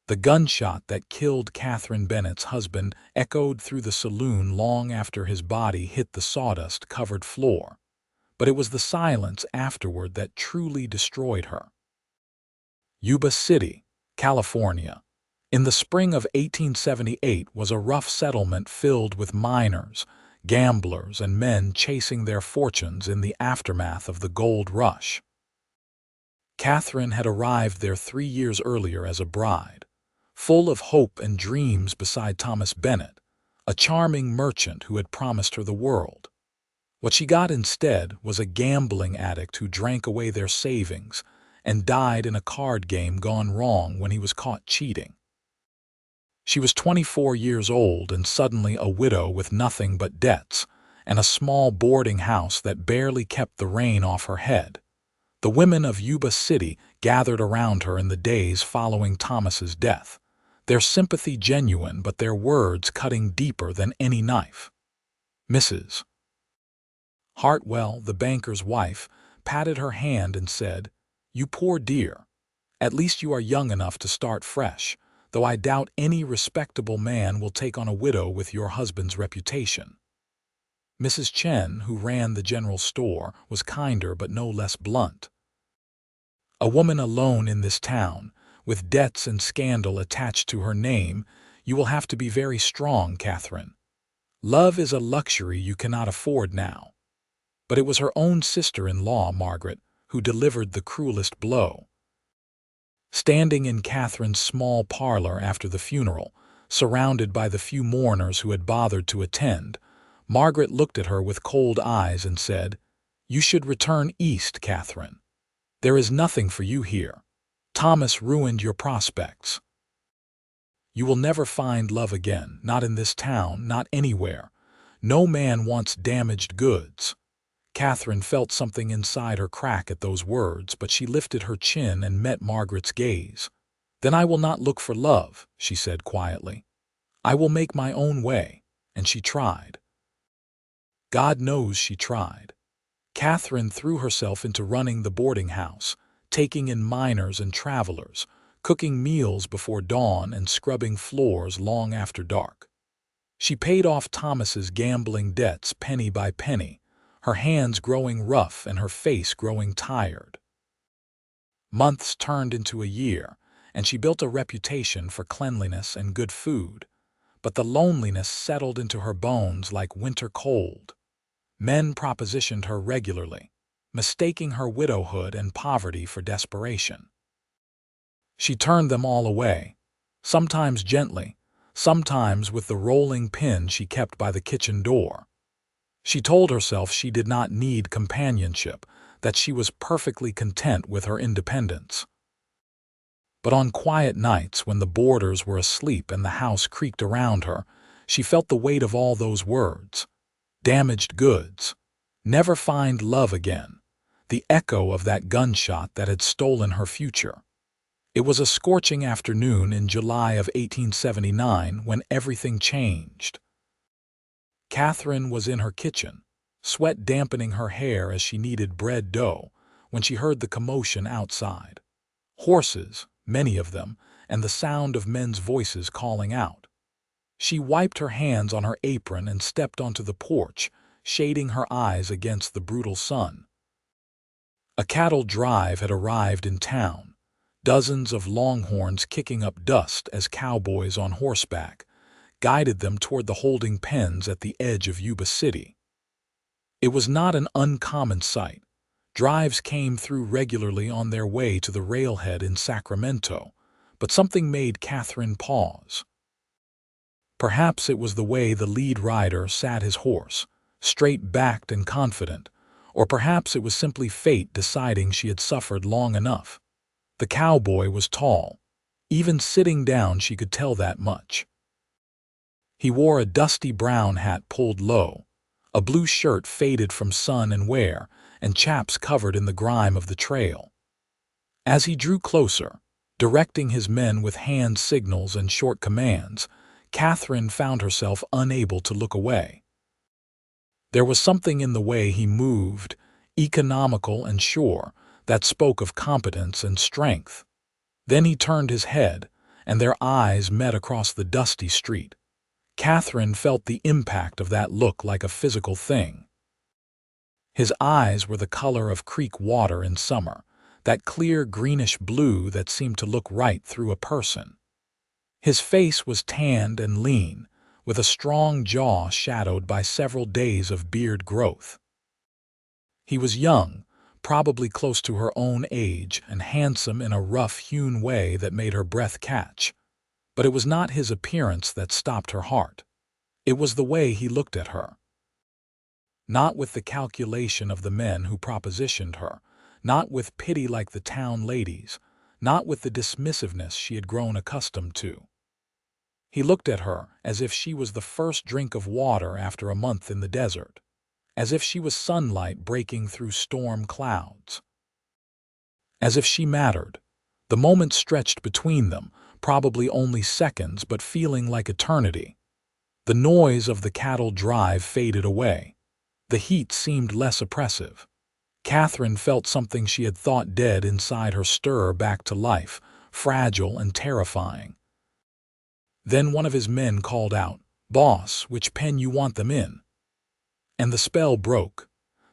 The gunshot that killed Katherine Bennett's husband echoed through the saloon long after his body hit the sawdust-covered floor, but it was the silence afterward that truly destroyed her. Yuba City, California, in the spring of 1878 was a rough settlement filled with miners, gamblers, and men chasing their fortunes in the aftermath of the gold rush. Katherine had arrived there 3 years earlier as a bride, full of hope and dreams beside Thomas Bennett, a charming merchant who had promised her the world. What she got instead was a gambling addict who drank away their savings and died in a card game gone wrong when he was caught cheating. She was 24 years old and suddenly a widow with nothing but debts and a small boarding house that barely kept the rain off her head. The women of Yuba City gathered around her in the days following Thomas's death, their sympathy genuine but their words cutting deeper than any knife. Mrs. Hartwell, the banker's wife, patted her hand and said, "You poor dear. At least you are young enough to start fresh, though I doubt any respectable man will take on a widow with your husband's reputation." Mrs. Chen, who ran the general store, was kinder but no less blunt. "A woman alone in this town, with debts and scandal attached to her name, you will have to be very strong, Katherine. Love is a luxury you cannot afford now." But it was her own sister-in-law, Margaret, who delivered the cruelest blow. Standing in Katherine's small parlor after the funeral, surrounded by the few mourners who had bothered to attend, Margaret looked at her with cold eyes and said, "You should return east, Katherine. There is nothing for you here. Thomas ruined your prospects. You will never find love again, not in this town, not anywhere. No man wants damaged goods." Katherine felt something inside her crack at those words, but she lifted her chin and met Margaret's gaze. "Then I will not look for love," she said quietly. "I will make my own way," and she tried. God knows she tried. Katherine threw herself into running the boarding house, taking in miners and travelers, cooking meals before dawn and scrubbing floors long after dark. She paid off Thomas's gambling debts penny by penny, her hands growing rough and her face growing tired. Months turned into a year, and she built a reputation for cleanliness and good food, but the loneliness settled into her bones like winter cold. Men propositioned her regularly, mistaking her widowhood and poverty for desperation. She turned them all away, sometimes gently, sometimes with the rolling pin she kept by the kitchen door. She told herself she did not need companionship, that she was perfectly content with her independence. But on quiet nights when the boarders were asleep and the house creaked around her, she felt the weight of all those words. Damaged goods. Never find love again. The echo of that gunshot that had stolen her future. It was a scorching afternoon in July of 1879 when everything changed. Katherine was in her kitchen, sweat dampening her hair as she kneaded bread dough, when she heard the commotion outside. Horses, many of them, and the sound of men's voices calling out. She wiped her hands on her apron and stepped onto the porch, shading her eyes against the brutal sun. A cattle drive had arrived in town, dozens of longhorns kicking up dust as cowboys on horseback guided them toward the holding pens at the edge of Yuba City. It was not an uncommon sight. Drives came through regularly on their way to the railhead in Sacramento, but something made Katherine pause. Perhaps it was the way the lead rider sat his horse, straight-backed and confident, or perhaps it was simply fate deciding she had suffered long enough. The cowboy was tall. Even sitting down she could tell that much. He wore a dusty brown hat pulled low, a blue shirt faded from sun and wear, and chaps covered in the grime of the trail. As he drew closer, directing his men with hand signals and short commands, Katherine found herself unable to look away. There was something in the way he moved, economical and sure, that spoke of competence and strength. Then he turned his head, and their eyes met across the dusty street. Katherine felt the impact of that look like a physical thing. His eyes were the color of creek water in summer, that clear greenish blue that seemed to look right through a person. His face was tanned and lean, with a strong jaw shadowed by several days of beard growth. He was young, probably close to her own age, and handsome in a rough-hewn way that made her breath catch. But it was not his appearance that stopped her heart. It was the way he looked at her. Not with the calculation of the men who propositioned her, not with pity like the town ladies, not with the dismissiveness she had grown accustomed to. He looked at her as if she was the first drink of water after a month in the desert, as if she was sunlight breaking through storm clouds. As if she mattered. The moments stretched between them, probably only seconds but feeling like eternity. The noise of the cattle drive faded away. The heat seemed less oppressive. Katherine felt something she had thought dead inside her stir back to life, fragile and terrifying. Then one of his men called out, "Boss, which pen you want them in?" And the spell broke.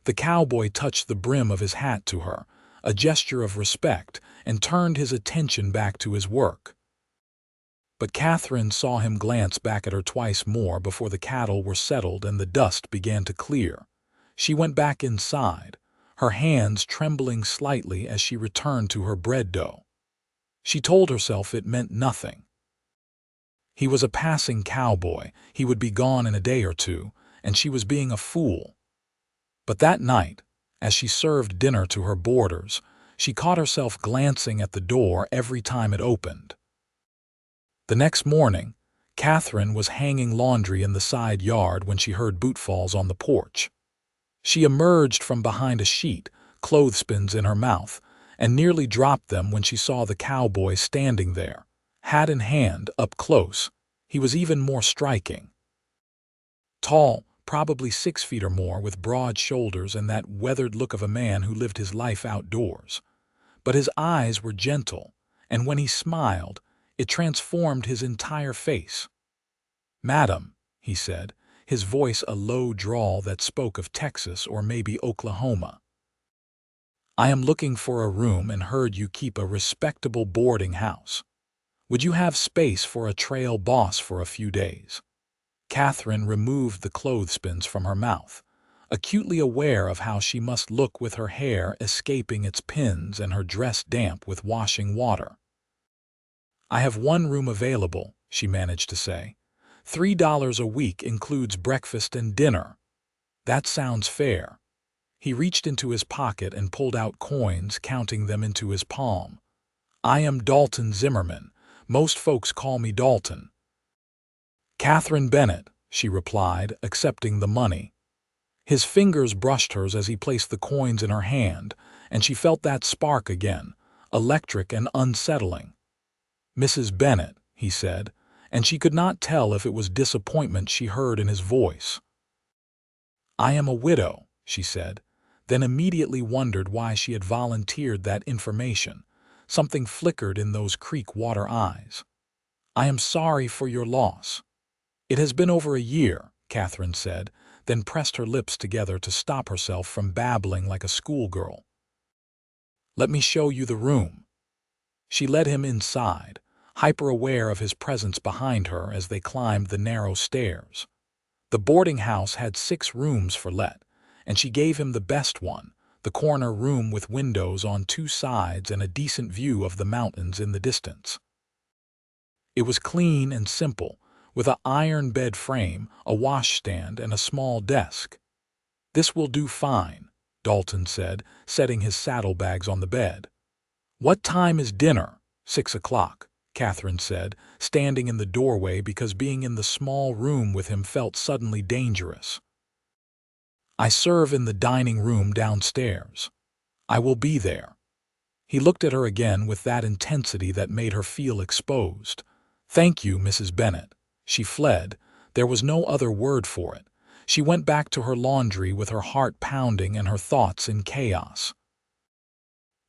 The cowboy touched the brim of his hat to her, a gesture of respect, and turned his attention back to his work. But Katherine saw him glance back at her twice more before the cattle were settled and the dust began to clear. She went back inside, her hands trembling slightly as she returned to her bread dough. She told herself it meant nothing. He was a passing cowboy, he would be gone in a day or two, and she was being a fool. But that night, as she served dinner to her boarders, she caught herself glancing at the door every time it opened. The next morning, Katherine was hanging laundry in the side yard when she heard bootfalls on the porch. She emerged from behind a sheet, clothespins in her mouth, and nearly dropped them when she saw the cowboy standing there, hat in hand, up close. He was even more striking. Tall, probably 6 feet or more, with broad shoulders and that weathered look of a man who lived his life outdoors. But his eyes were gentle, and when he smiled, it transformed his entire face. "Madam," he said, his voice a low drawl that spoke of Texas or maybe Oklahoma. "I am looking for a room and heard you keep a respectable boarding house. Would you have space for a trail boss for a few days?" Katherine removed the clothespins from her mouth, acutely aware of how she must look with her hair escaping its pins and her dress damp with washing water. "I have one room available," she managed to say. $3 a week includes breakfast and dinner. That sounds fair." He reached into his pocket and pulled out coins, counting them into his palm. "I am Dalton Zimmerman. Most folks call me Dalton." "Katherine Bennett," she replied, accepting the money. His fingers brushed hers as he placed the coins in her hand, and she felt that spark again, electric and unsettling. "Mrs. Bennett," he said, and she could not tell if it was disappointment she heard in his voice. "I am a widow," she said, then immediately wondered why she had volunteered that information. Something flickered in those creek water eyes. "I am sorry for your loss." "It has been over a year," Katherine said, then pressed her lips together to stop herself from babbling like a schoolgirl. "Let me show you the room." She led him inside, hyper-aware of his presence behind her as they climbed the narrow stairs. The boarding house had 6 rooms for let, and she gave him the best one, the corner room with windows on 2 sides and a decent view of the mountains in the distance. It was clean and simple, with an iron bed frame, a washstand, and a small desk. "This will do fine," Dalton said, setting his saddlebags on the bed. "What time is dinner?" 6 o'clock, Katherine said, standing in the doorway because being in the small room with him felt suddenly dangerous. "I serve in the dining room downstairs. I will be there." He looked at her again with that intensity that made her feel exposed. "Thank you, Mrs. Bennett." She fled. There was no other word for it. She went back to her laundry with her heart pounding and her thoughts in chaos.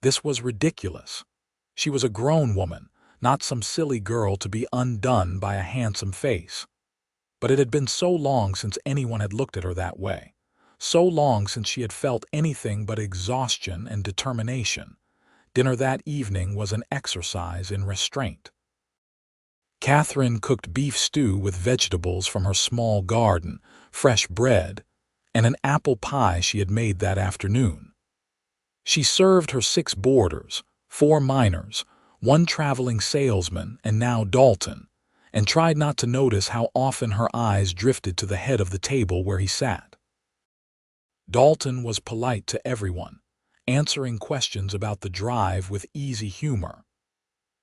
This was ridiculous. She was a grown woman, not some silly girl to be undone by a handsome face. But it had been so long since anyone had looked at her that way, so long since she had felt anything but exhaustion and determination. Dinner that evening was an exercise in restraint. Katherine cooked beef stew with vegetables from her small garden, fresh bread, and an apple pie she had made that afternoon. She served her 6 boarders, 4 miners, 1 traveling salesman, and now Dalton, and tried not to notice how often her eyes drifted to the head of the table where he sat. Dalton was polite to everyone, answering questions about the drive with easy humor.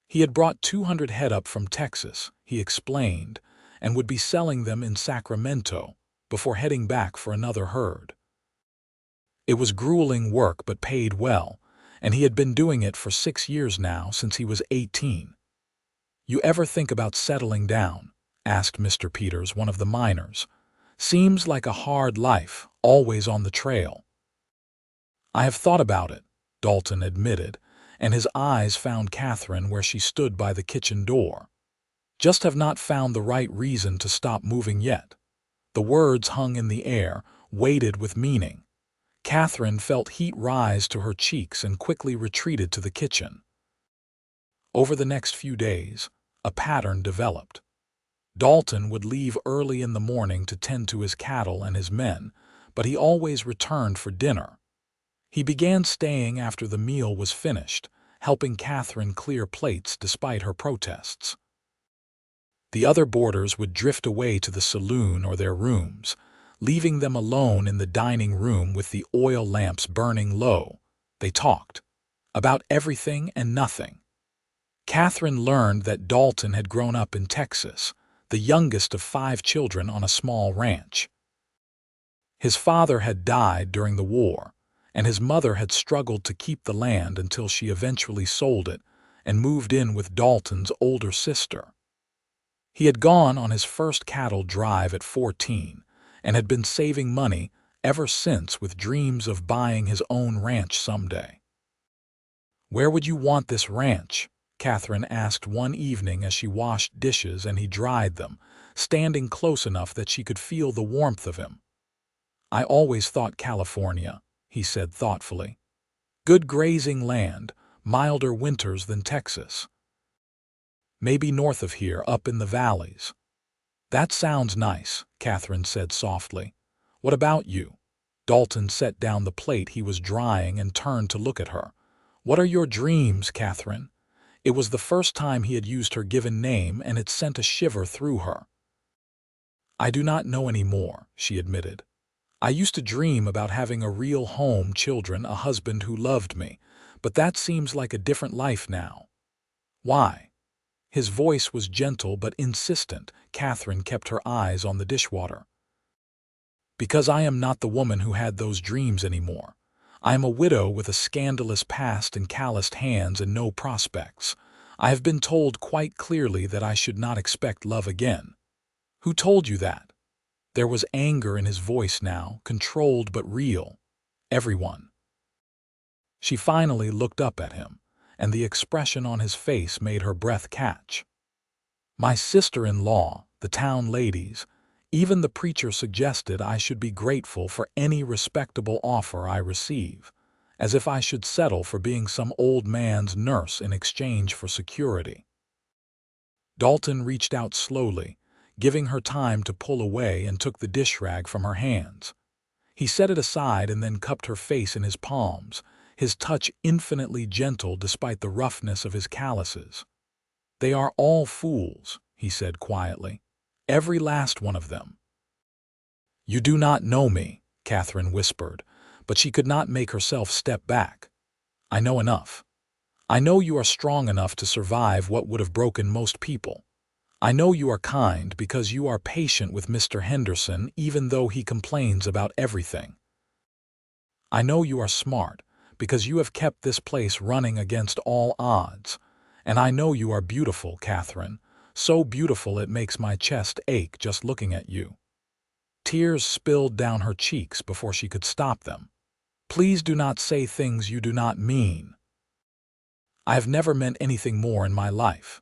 He had brought 200 head up from Texas, he explained, and would be selling them in Sacramento before heading back for another herd. It was grueling work but paid well, and he had been doing it for 6 years now since he was 18. "You ever think about settling down?" asked Mr. Peters, one of the miners. "Seems like a hard life, always on the trail." "I have thought about it," Dalton admitted, and his eyes found Katherine where she stood by the kitchen door. "Just have not found the right reason to stop moving yet." The words hung in the air, weighted with meaning. Katherine felt heat rise to her cheeks and quickly retreated to the kitchen. Over the next few days, a pattern developed. Dalton would leave early in the morning to tend to his cattle and his men, but he always returned for dinner. He began staying after the meal was finished, helping Katherine clear plates despite her protests. The other boarders would drift away to the saloon or their rooms, leaving them alone in the dining room with the oil lamps burning low. They talked about everything and nothing. Katherine learned that Dalton had grown up in Texas, the youngest of 5 children on a small ranch. His father had died during the war, and his mother had struggled to keep the land until she eventually sold it and moved in with Dalton's older sister. He had gone on his first cattle drive at 14 and had been saving money ever since with dreams of buying his own ranch someday. "Where would you want this ranch?" Katherine asked one evening as she washed dishes and he dried them, standing close enough that she could feel the warmth of him. "I always thought California," he said thoughtfully. "Good grazing land, milder winters than Texas. Maybe north of here, up in the valleys." "That sounds nice," Katherine said softly. "What about you?" Dalton set down the plate he was drying and turned to look at her. "What are your dreams, Katherine?" It was the first time he had used her given name, and it sent a shiver through her. "I do not know any more," she admitted. "I used to dream about having a real home, children, a husband who loved me, but that seems like a different life now." "Why?" His voice was gentle but insistent. Katherine kept her eyes on the dishwater. "Because I am not the woman who had those dreams anymore. I am a widow with a scandalous past and calloused hands and no prospects. I have been told quite clearly that I should not expect love again." "Who told you that?" There was anger in his voice now, controlled but real. "Everyone." She finally looked up at him, and the expression on his face made her breath catch. "My sister-in-law, the town ladies, even the preacher suggested I should be grateful for any respectable offer I receive, as if I should settle for being some old man's nurse in exchange for security." Dalton reached out slowly, giving her time to pull away, and took the dish rag from her hands. He set it aside and then cupped her face in his palms, his touch infinitely gentle despite the roughness of his calluses. "They are all fools," he said quietly. "Every last one of them." "You do not know me," Katherine whispered, but she could not make herself step back. "I know enough. I know you are strong enough to survive what would have broken most people. I know you are kind because you are patient with Mr. Henderson even though he complains about everything. I know you are smart because you have kept this place running against all odds. And I know you are beautiful, Katherine, so beautiful it makes my chest ache just looking at you." Tears spilled down her cheeks before she could stop them. "Please do not say things you do not mean." "I have never meant anything more in my life."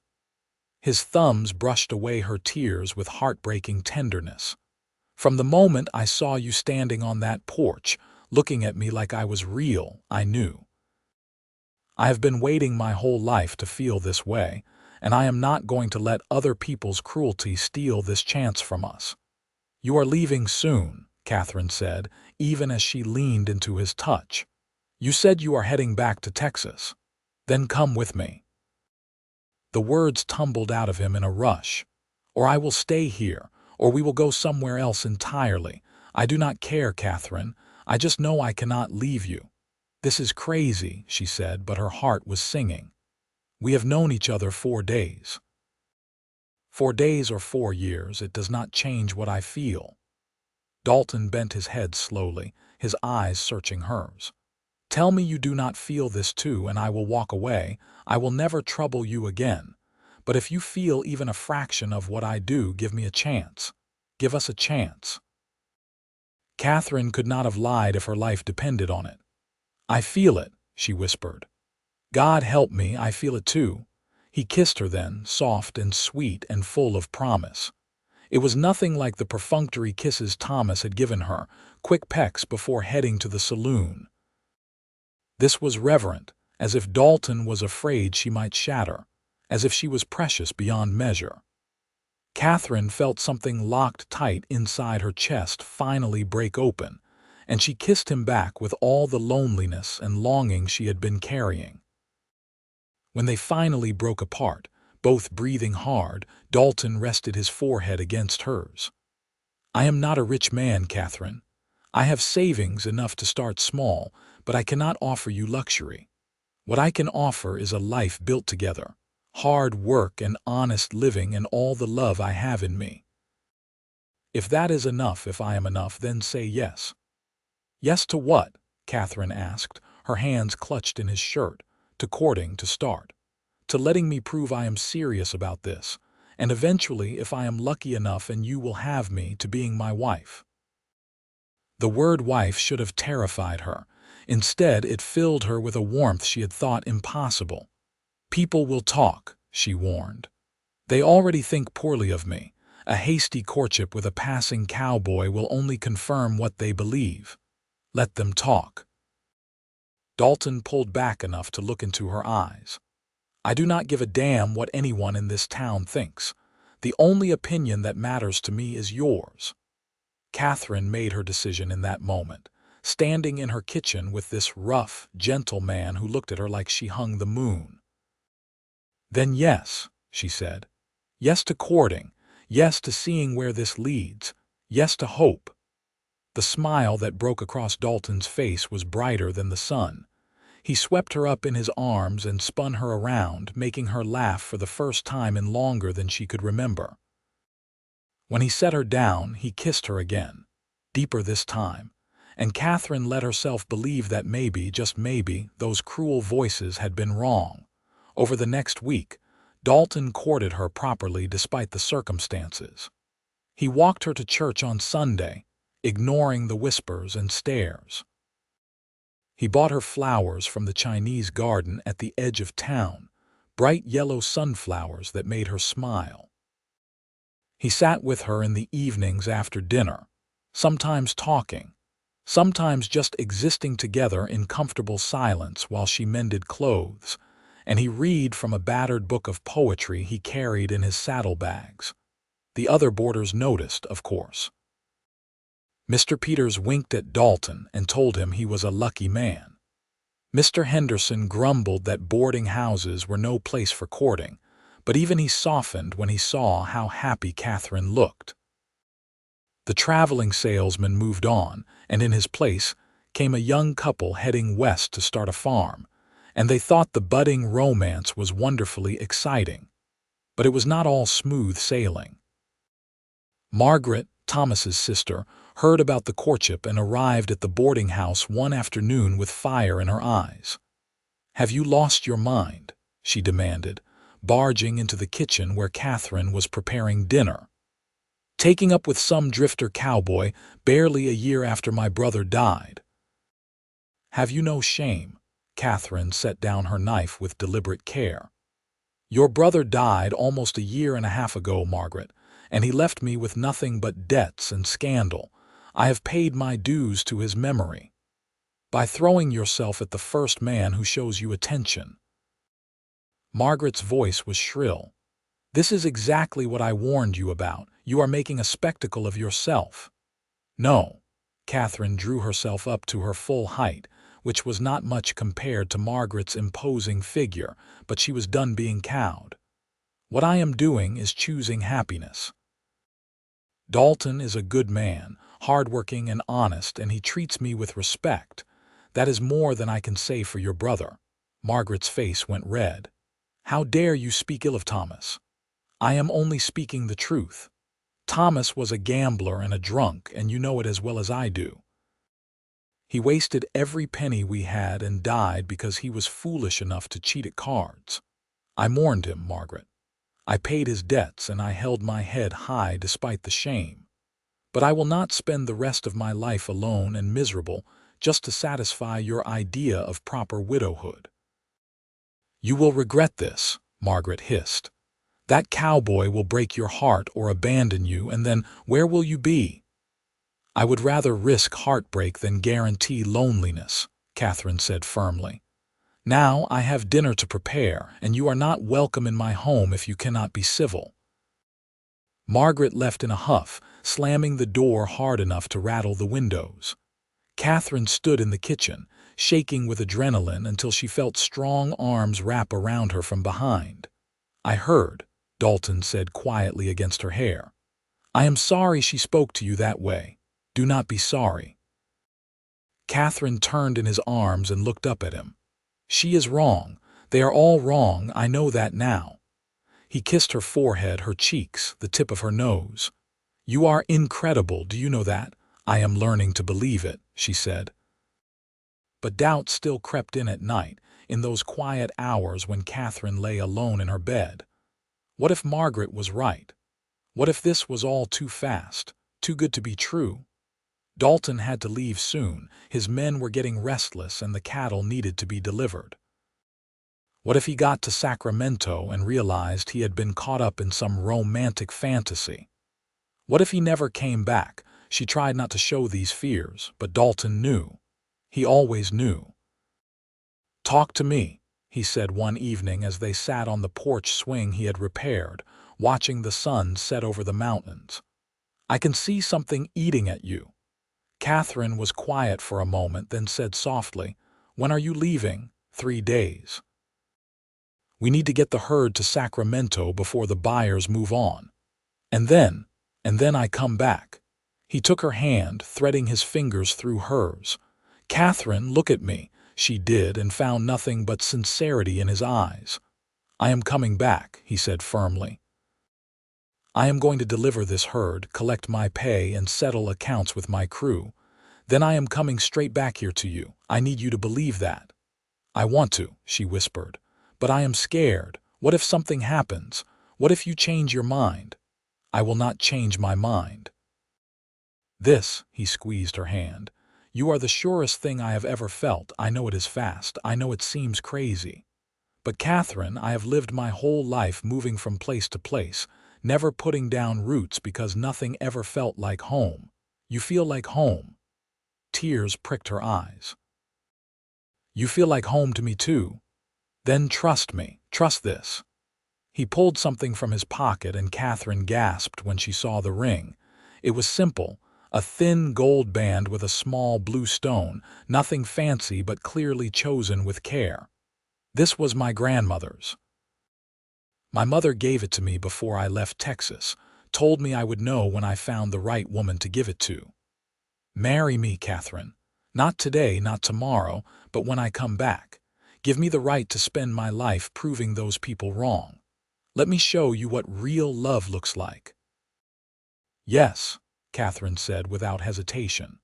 His thumbs brushed away her tears with heartbreaking tenderness. "From the moment I saw you standing on that porch, looking at me like I was real, I knew. I have been waiting my whole life to feel this way, and I am not going to let other people's cruelty steal this chance from us." "You are leaving soon," Katherine said, even as she leaned into his touch. "You said you are heading back to Texas. Then come with me." The words tumbled out of him in a rush. "Or I will stay here, or we will go somewhere else entirely. I do not care, Katherine. I just know I cannot leave you." "This is crazy," she said, but her heart was singing. "We have known each other 4 days. 4 days or 4 years, it does not change what I feel." Dalton bent his head slowly, his eyes searching hers. "Tell me you do not feel this too, and I will walk away. I will never trouble you again. But if you feel even a fraction of what I do, give me a chance. Give us a chance." Katherine could not have lied if her life depended on it. "I feel it," she whispered. "God help me, I feel it too." He kissed her then, soft and sweet and full of promise. It was nothing like the perfunctory kisses Thomas had given her, quick pecks before heading to the saloon. This was reverent, as if Dalton was afraid she might shatter, as if she was precious beyond measure. Katherine felt something locked tight inside her chest finally break open, and she kissed him back with all the loneliness and longing she had been carrying. When they finally broke apart, both breathing hard, Dalton rested his forehead against hers. "I am not a rich man, Katherine. I have savings enough to start small, but I cannot offer you luxury. What I can offer is a life built together, hard work and honest living and all the love I have in me. If that is enough, if I am enough, then say yes." "Yes to what?" Katherine asked, her hands clutched in his shirt. "To courting, to start. To letting me prove I am serious about this, and eventually, if I am lucky enough and you will have me, to being my wife." The word wife should have terrified her. Instead, it filled her with a warmth she had thought impossible. "People will talk," she warned. "They already think poorly of me. A hasty courtship with a passing cowboy will only confirm what they believe. Let them talk." Dalton pulled back enough to look into her eyes. "I do not give a damn what anyone in this town thinks. The only opinion that matters to me is yours." Katherine made her decision in that moment, standing in her kitchen with this rough, gentle man who looked at her like she hung the moon. "Then yes," she said. "Yes to courting. Yes to seeing where this leads. Yes to hope." The smile that broke across Dalton's face was brighter than the sun. He swept her up in his arms and spun her around, making her laugh for the first time in longer than she could remember. When he set her down, he kissed her again, deeper this time, and Katherine let herself believe that maybe, just maybe, those cruel voices had been wrong. Over the next week, Dalton courted her properly despite the circumstances. He walked her to church on Sunday, ignoring the whispers and stares. He bought her flowers from the Chinese garden at the edge of town, bright yellow sunflowers that made her smile. He sat with her in the evenings after dinner, sometimes talking, sometimes just existing together in comfortable silence while she mended clothes, and he read from a battered book of poetry he carried in his saddlebags. The other boarders noticed, of course. Mr. Peters winked at Dalton and told him he was a lucky man. Mr. Henderson grumbled that boarding houses were no place for courting, but even he softened when he saw how happy Katherine looked. The traveling salesman moved on, and in his place came a young couple heading west to start a farm, and they thought the budding romance was wonderfully exciting. But it was not all smooth sailing. Margaret, Thomas's sister, heard about the courtship and arrived at the boarding house one afternoon with fire in her eyes. "Have you lost your mind?" she demanded, barging into the kitchen where Katherine was preparing dinner. "Taking up with some drifter cowboy barely a year after my brother died." "Have you no shame?" Katherine set down her knife with deliberate care. Your brother died almost a year and a half ago, Margaret, and he left me with nothing but debts and scandal. I have paid my dues to his memory by throwing yourself at the first man who shows you attention." Margaret's voice was shrill. "This is exactly what I warned you about. You are making a spectacle of yourself." "No." Katherine drew herself up to her full height, which was not much compared to Margaret's imposing figure, but she was done being cowed. "What I am doing is choosing happiness. Dalton is a good man, hardworking and honest, and he treats me with respect. That is more than I can say for your brother." Margaret's face went red. "How dare you speak ill of Thomas?" "I am only speaking the truth. Thomas was a gambler and a drunk, and you know it as well as I do. He wasted every penny we had and died because he was foolish enough to cheat at cards. I mourned him, Margaret. I paid his debts and I held my head high despite the shame. But I will not spend the rest of my life alone and miserable just to satisfy your idea of proper widowhood." "You will regret this," Margaret hissed. "That cowboy will break your heart or abandon you, and then where will you be?" "I would rather risk heartbreak than guarantee loneliness," Katherine said firmly. "Now I have dinner to prepare, and you are not welcome in my home if you cannot be civil." Margaret left in a huff, slamming the door hard enough to rattle the windows. Katherine stood in the kitchen, shaking with adrenaline until she felt strong arms wrap around her from behind. "I heard," Dalton said quietly against her hair. "I am sorry she spoke to you that way. Do not be sorry." Katherine turned in his arms and looked up at him. "She is wrong. They are all wrong, I know that now." He kissed her forehead, her cheeks, the tip of her nose. "You are incredible, do you know that?" "I am learning to believe it," she said. But doubt still crept in at night, in those quiet hours when Katherine lay alone in her bed. What if Margaret was right? What if this was all too fast, too good to be true? Dalton had to leave soon, his men were getting restless and the cattle needed to be delivered. What if he got to Sacramento and realized he had been caught up in some romantic fantasy? What if he never came back? She tried not to show these fears, but Dalton knew. He always knew. "Talk to me," he said one evening as they sat on the porch swing he had repaired, watching the sun set over the mountains. "I can see something eating at you." Katherine was quiet for a moment, then said softly, "When are you leaving?" "3 days. We need to get the herd to Sacramento before the buyers move on. And then I come back." He took her hand, threading his fingers through hers. "Katherine, look at me." She did, and found nothing but sincerity in his eyes. "I am coming back," he said firmly. "I am going to deliver this herd, collect my pay, and settle accounts with my crew. Then I am coming straight back here to you. I need you to believe that." "I want to," she whispered. "But I am scared. What if something happens? What if you change your mind?" "I will not change my mind." He squeezed her hand. "You are the surest thing I have ever felt. I know it is fast. I know it seems crazy. But Katherine, I have lived my whole life moving from place to place, never putting down roots because nothing ever felt like home. You feel like home." Tears pricked her eyes. "You feel like home to me too? Then trust me. Trust this." He pulled something from his pocket and Katherine gasped when she saw the ring. It was simple, a thin gold band with a small blue stone, nothing fancy but clearly chosen with care. "This was my grandmother's. My mother gave it to me before I left Texas, told me I would know when I found the right woman to give it to. Marry me, Katherine. Not today, not tomorrow, but when I come back. Give me the right to spend my life proving those people wrong. Let me show you what real love looks like." "Yes," Katherine said without hesitation.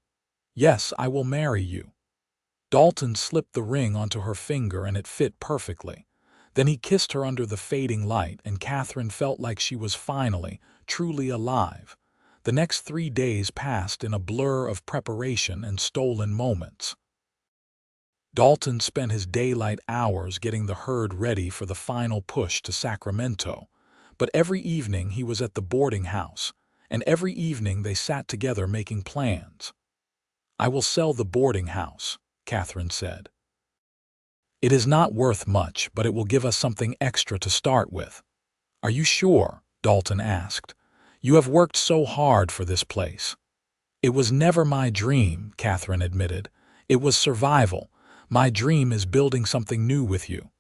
"Yes, I will marry you." Dalton slipped the ring onto her finger and it fit perfectly. Then he kissed her under the fading light and Katherine felt like she was finally, truly alive. The next 3 days passed in a blur of preparation and stolen moments. Dalton spent his daylight hours getting the herd ready for the final push to Sacramento, but every evening he was at the boarding house, and every evening they sat together making plans. "I will sell the boarding house," Katherine said. "It is not worth much, but it will give us something extra to start with." "Are you sure?" Dalton asked. "You have worked so hard for this place." "It was never my dream," Katherine admitted. "It was survival. My dream is building something new with you."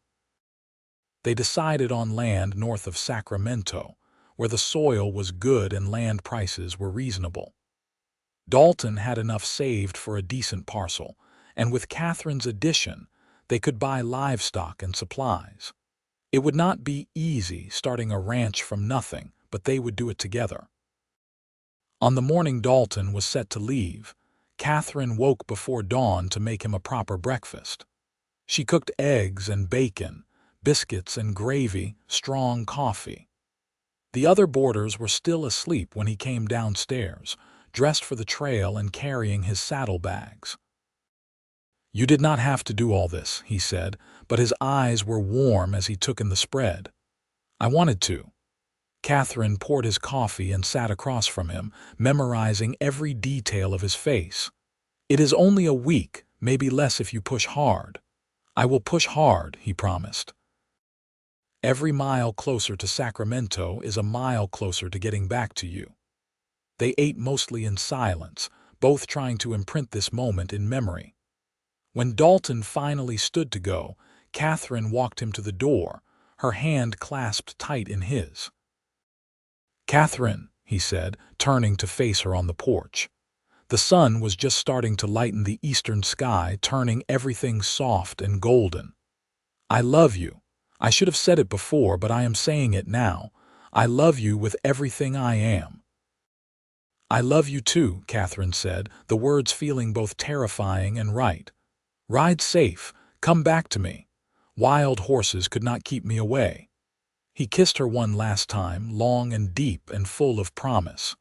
They decided on land north of Sacramento, where the soil was good and land prices were reasonable. Dalton had enough saved for a decent parcel, and with Katherine's addition, they could buy livestock and supplies. It would not be easy starting a ranch from nothing, but they would do it together. On the morning Dalton was set to leave, Katherine woke before dawn to make him a proper breakfast. She cooked eggs and bacon, biscuits and gravy, strong coffee. The other boarders were still asleep when he came downstairs, dressed for the trail and carrying his saddlebags. "You did not have to do all this," he said, but his eyes were warm as he took in the spread. "I wanted to." Katherine poured his coffee and sat across from him, memorizing every detail of his face. "It is only a week, maybe less if you push hard." "I will push hard," he promised. "Every mile closer to Sacramento is a mile closer to getting back to you." They ate mostly in silence, both trying to imprint this moment in memory. When Dalton finally stood to go, Katherine walked him to the door, her hand clasped tight in his. "Katherine," he said, turning to face her on the porch. The sun was just starting to lighten the eastern sky, turning everything soft and golden. "I love you. I should have said it before, but I am saying it now. I love you with everything I am." "I love you too," Katherine said, the words feeling both terrifying and right. "Ride safe. Come back to me. Wild horses could not keep me away." He kissed her one last time, long and deep and full of promise.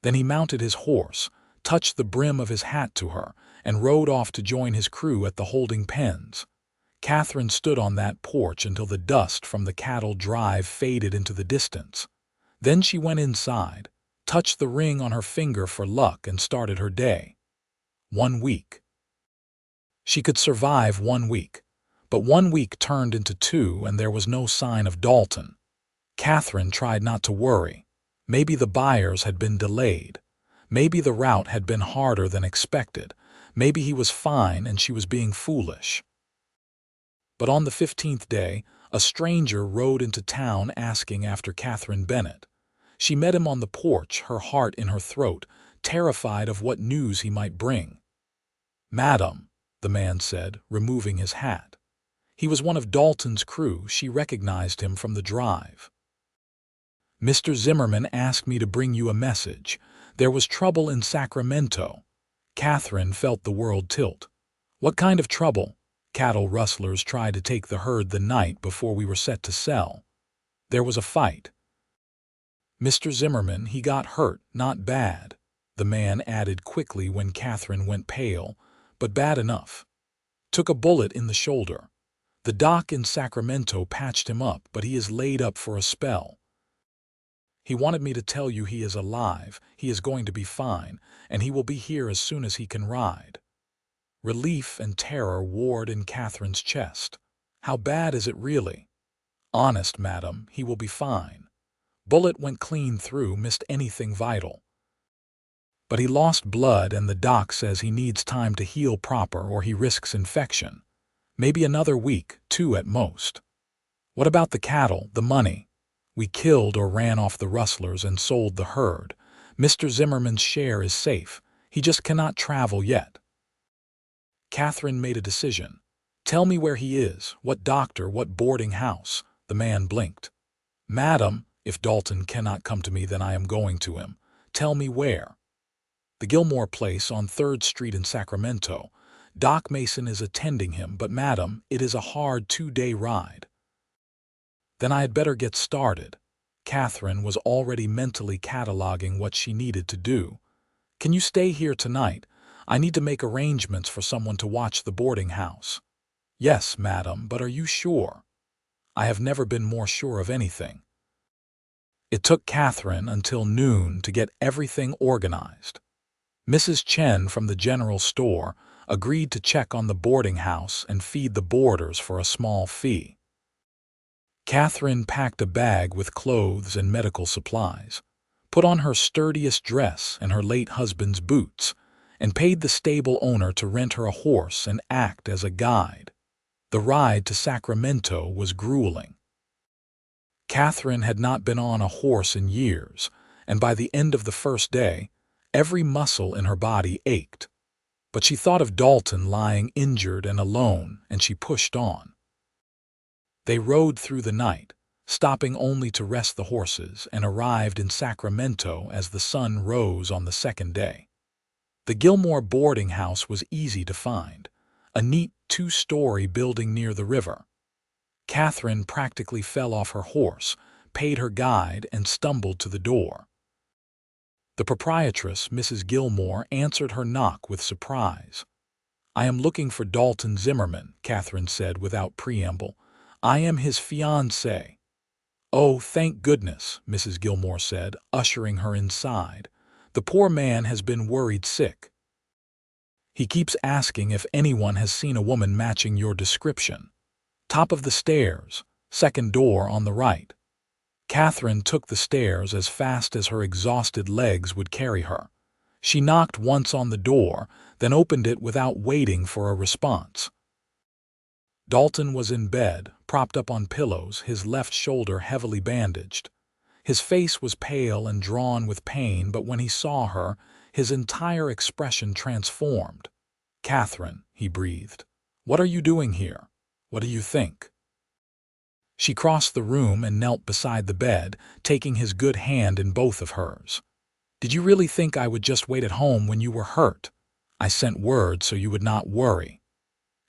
Then he mounted his horse, touched the brim of his hat to her, and rode off to join his crew at the holding pens. Katherine stood on that porch until the dust from the cattle drive faded into the distance. Then she went inside, touched the ring on her finger for luck, and started her day. 1 week. She could survive 1 week. But 1 week turned into 2, and there was no sign of Dalton. Katherine tried not to worry. Maybe the buyers had been delayed. Maybe the route had been harder than expected. Maybe he was fine and she was being foolish. But on the 15th day, a stranger rode into town asking after Katherine Bennett. She met him on the porch, her heart in her throat, terrified of what news he might bring. "Madam," the man said, removing his hat. He was one of Dalton's crew. She recognized him from the drive. "Mr. Zimmerman asked me to bring you a message. There was trouble in Sacramento." Katherine felt the world tilt. "What kind of trouble?" "Cattle rustlers tried to take the herd the night before we were set to sell. There was a fight." "Mr. Zimmerman, he got hurt, not bad," the man added quickly when Katherine went pale, "but bad enough. Took a bullet in the shoulder. The doc in Sacramento patched him up, but he is laid up for a spell. He wanted me to tell you he is alive, he is going to be fine, and he will be here as soon as he can ride." Relief and terror warred in Katherine's chest. "How bad is it really?" "Honest, madam, he will be fine. Bullet went clean through, missed anything vital. But he lost blood and the doc says he needs time to heal proper or he risks infection. Maybe another week, 2 at most." "What about the cattle, the money?" "We killed or ran off the rustlers and sold the herd. Mr. Zimmerman's share is safe. He just cannot travel yet." Katherine made a decision. "Tell me where he is, what doctor, what boarding house." The man blinked. "Madam, if Dalton cannot come to me, then I am going to him. Tell me where." "The Gilmore place on 3rd Street in Sacramento. Doc Mason is attending him, but madam, it is a hard 2-day ride." "Then I had better get started." Katherine was already mentally cataloging what she needed to do. "Can you stay here tonight? I need to make arrangements for someone to watch the boarding house." "Yes, madam, but are you sure?" "I have never been more sure of anything." It took Catherine until noon to get everything organized. Mrs. Chen from the general store agreed to check on the boarding house and feed the boarders for a small fee. Catherine packed a bag with clothes and medical supplies, put on her sturdiest dress and her late husband's boots, and paid the stable owner to rent her a horse and act as a guide. The ride to Sacramento was grueling. Catherine had not been on a horse in years, and by the end of the first day, every muscle in her body ached. But she thought of Dalton lying injured and alone, and she pushed on. They rode through the night, stopping only to rest the horses, and arrived in Sacramento as the sun rose on the second day. The Gilmore boarding house was easy to find, a neat two-story building near the river. Catherine practically fell off her horse, paid her guide, and stumbled to the door. The proprietress, Mrs. Gilmore, answered her knock with surprise. "I am looking for Dalton Zimmerman," Catherine said without preamble. "I am his fiancée." "Oh, thank goodness," Mrs. Gilmore said, ushering her inside. "The poor man has been worried sick. He keeps asking if anyone has seen a woman matching your description. Top of the stairs, second door on the right." Catherine took the stairs as fast as her exhausted legs would carry her. She knocked once on the door, then opened it without waiting for a response. Dalton was in bed, propped up on pillows, his left shoulder heavily bandaged. His face was pale and drawn with pain, but when he saw her, his entire expression transformed. "Catherine," he breathed, "what are you doing here? What do you think?" She crossed the room and knelt beside the bed, taking his good hand in both of hers. "Did you really think I would just wait at home when you were hurt? I sent word so you would not worry."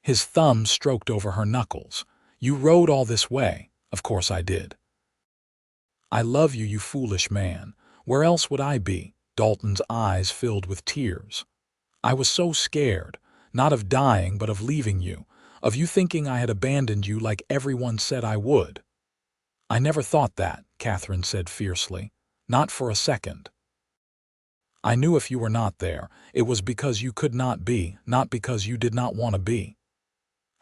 His thumb stroked over her knuckles. "You rode all this way." "Of course I did." "I love you, you foolish man. Where else would I be?" Dalton's eyes filled with tears. "I was so scared, not of dying but of leaving you, of you thinking I had abandoned you like everyone said I would." "I never thought that," Catherine said fiercely. "Not for a second. I knew if you were not there, it was because you could not be, not because you did not want to be."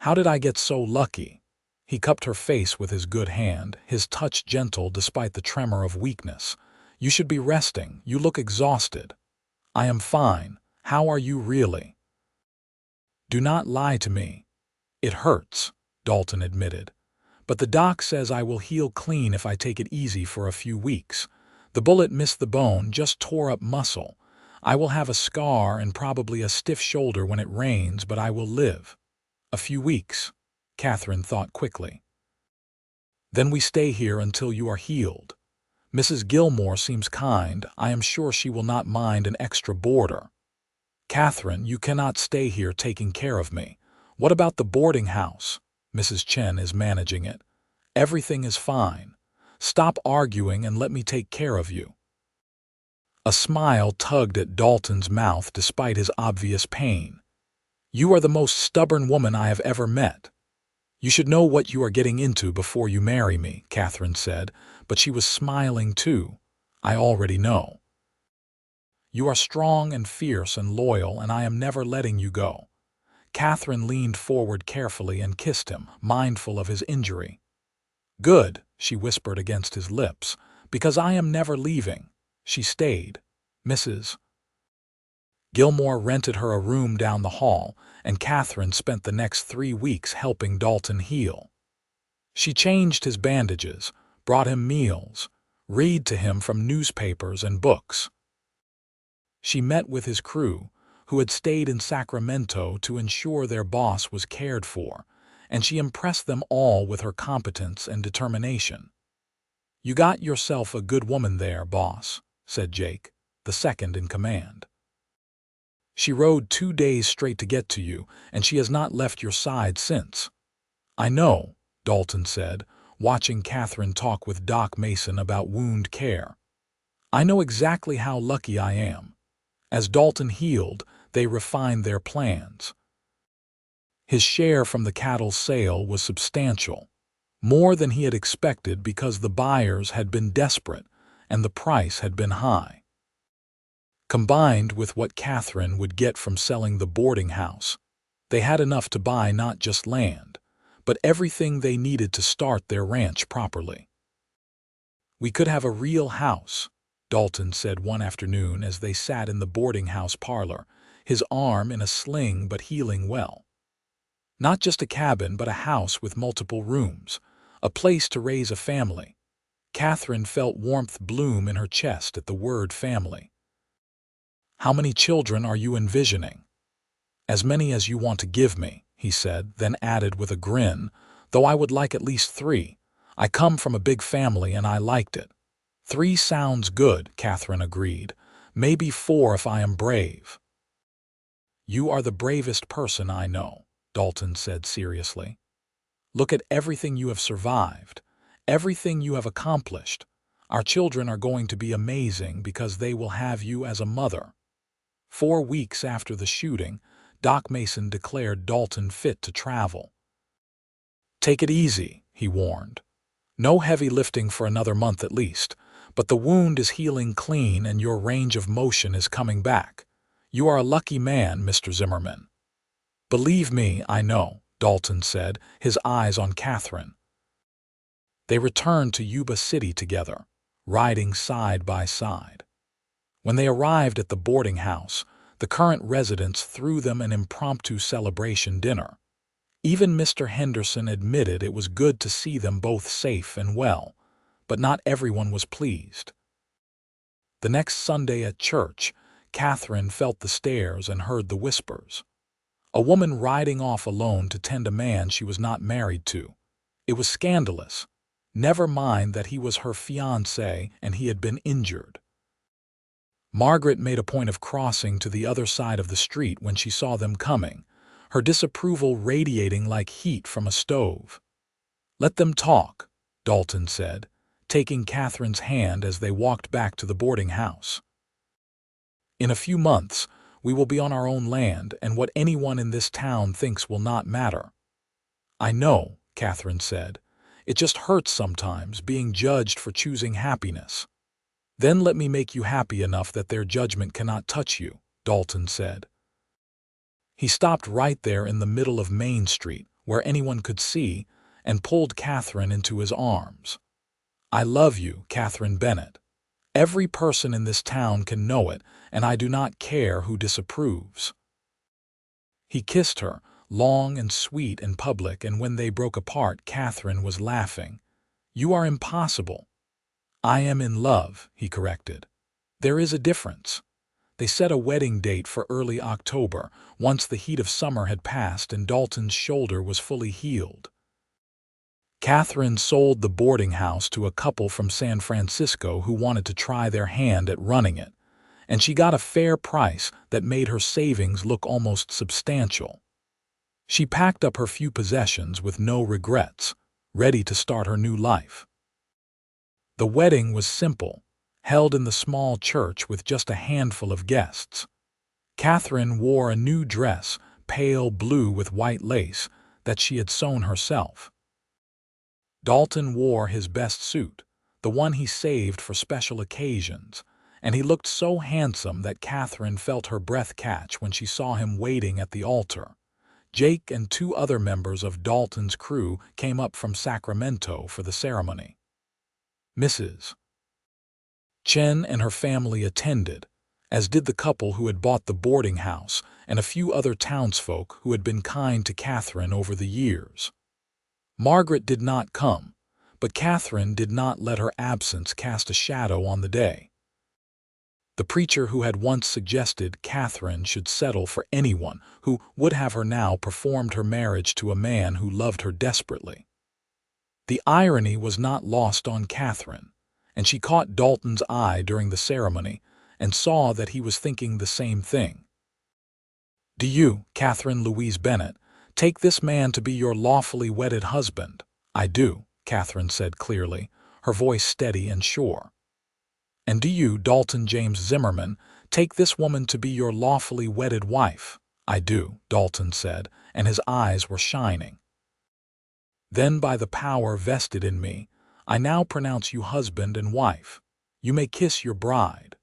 "How did I get so lucky?" He cupped her face with his good hand, his touch gentle despite the tremor of weakness. "You should be resting. You look exhausted." "I am fine. How are you really?" "Do not lie to me." "It hurts," Dalton admitted. "But the doc says I will heal clean if I take it easy for a few weeks. The bullet missed the bone, just tore up muscle. I will have a scar and probably a stiff shoulder when it rains, but I will live." "A few weeks," Catherine thought quickly. "Then we stay here until you are healed. Mrs. Gilmore seems kind. I am sure she will not mind an extra boarder." "Catherine, you cannot stay here taking care of me. What about the boarding house? Mrs. Chen is managing it. Everything is fine. Stop arguing and let me take care of you." A smile tugged at Dalton's mouth despite his obvious pain. "You are the most stubborn woman I have ever met." "You should know what you are getting into before you marry me," Catherine said, but she was smiling too. "I already know. You are strong and fierce and loyal, and I am never letting you go." Catherine leaned forward carefully and kissed him, mindful of his injury. "Good," she whispered against his lips, "because I am never leaving." She stayed. Mrs. Gilmore rented her a room down the hall, and Catherine spent the next 3 weeks helping Dalton heal. She changed his bandages, brought him meals, read to him from newspapers and books. She met with his crew, who had stayed in Sacramento to ensure their boss was cared for, and she impressed them all with her competence and determination. "You got yourself a good woman there, boss," said Jake, the second in command. "She rode 2 days straight to get to you, and she has not left your side since." "I know," Dalton said, watching Catherine talk with Doc Mason about wound care. "I know exactly how lucky I am." As Dalton healed, they refined their plans. His share from the cattle sale was substantial, more than he had expected because the buyers had been desperate and the price had been high. Combined with what Katherine would get from selling the boarding house, they had enough to buy not just land, but everything they needed to start their ranch properly. "We could have a real house," Dalton said one afternoon as they sat in the boarding house parlor, his arm in a sling but healing well. "Not just a cabin, but a house with multiple rooms, a place to raise a family." Katherine felt warmth bloom in her chest at the word family. "How many children are you envisioning?" "As many as you want to give me," he said, then added with a grin, "though I would like at least 3. I come from a big family and I liked it." "3 sounds good," Katherine agreed. "Maybe 4 if I am brave." "You are the bravest person I know," Dalton said seriously. "Look at everything you have survived, everything you have accomplished. Our children are going to be amazing because they will have you as a mother." 4 weeks after the shooting, Doc Mason declared Dalton fit to travel. "Take it easy," he warned. "No heavy lifting for another month at least, but the wound is healing clean and your range of motion is coming back. You are a lucky man, Mr. Zimmerman." "Believe me, I know," Dalton said, his eyes on Katherine. They returned to Yuba City together, riding side by side. When they arrived at the boarding house, the current residents threw them an impromptu celebration dinner. Even Mr. Henderson admitted it was good to see them both safe and well, but not everyone was pleased. The next Sunday at church, Katherine felt the stares and heard the whispers. A woman riding off alone to tend a man she was not married to. It was scandalous. Never mind that he was her fiancé and he had been injured. Margaret made a point of crossing to the other side of the street when she saw them coming, her disapproval radiating like heat from a stove. "Let them talk," Dalton said, taking Katherine's hand as they walked back to the boarding house. "In a few months, we will be on our own land, and what anyone in this town thinks will not matter." "I know," Katherine said. "It just hurts sometimes, being judged for choosing happiness." "Then let me make you happy enough that their judgment cannot touch you," Dalton said. He stopped right there in the middle of Main Street, where anyone could see, and pulled Katherine into his arms. "I love you, Katherine Bennett. Every person in this town can know it, and I do not care who disapproves." He kissed her, long and sweet in public, and when they broke apart, Katherine was laughing. "You are impossible." "I am in love," he corrected. "There is a difference." They set a wedding date for early October, once the heat of summer had passed and Dalton's shoulder was fully healed. Katherine sold the boarding house to a couple from San Francisco who wanted to try their hand at running it, and she got a fair price that made her savings look almost substantial. She packed up her few possessions with no regrets, ready to start her new life. The wedding was simple, held in the small church with just a handful of guests. Katherine wore a new dress, pale blue with white lace, that she had sewn herself. Dalton wore his best suit, the one he saved for special occasions, and he looked so handsome that Katherine felt her breath catch when she saw him waiting at the altar. Jake and 2 other members of Dalton's crew came up from Sacramento for the ceremony. Mrs. Chen and her family attended, as did the couple who had bought the boarding house and a few other townsfolk who had been kind to Katherine over the years. Margaret did not come, but Katherine did not let her absence cast a shadow on the day. The preacher who had once suggested Katherine should settle for anyone who would have her now performed her marriage to a man who loved her desperately. The irony was not lost on Katherine, and she caught Dalton's eye during the ceremony and saw that he was thinking the same thing. "Do you, Katherine Louise Bennett, take this man to be your lawfully wedded husband?" "I do," Katherine said clearly, her voice steady and sure. And do you, Dalton James Zimmerman, take this woman to be your lawfully wedded wife?" "I do," Dalton said, and his eyes were shining. "Then by the power vested in me, I now pronounce you husband and wife. You may kiss your bride."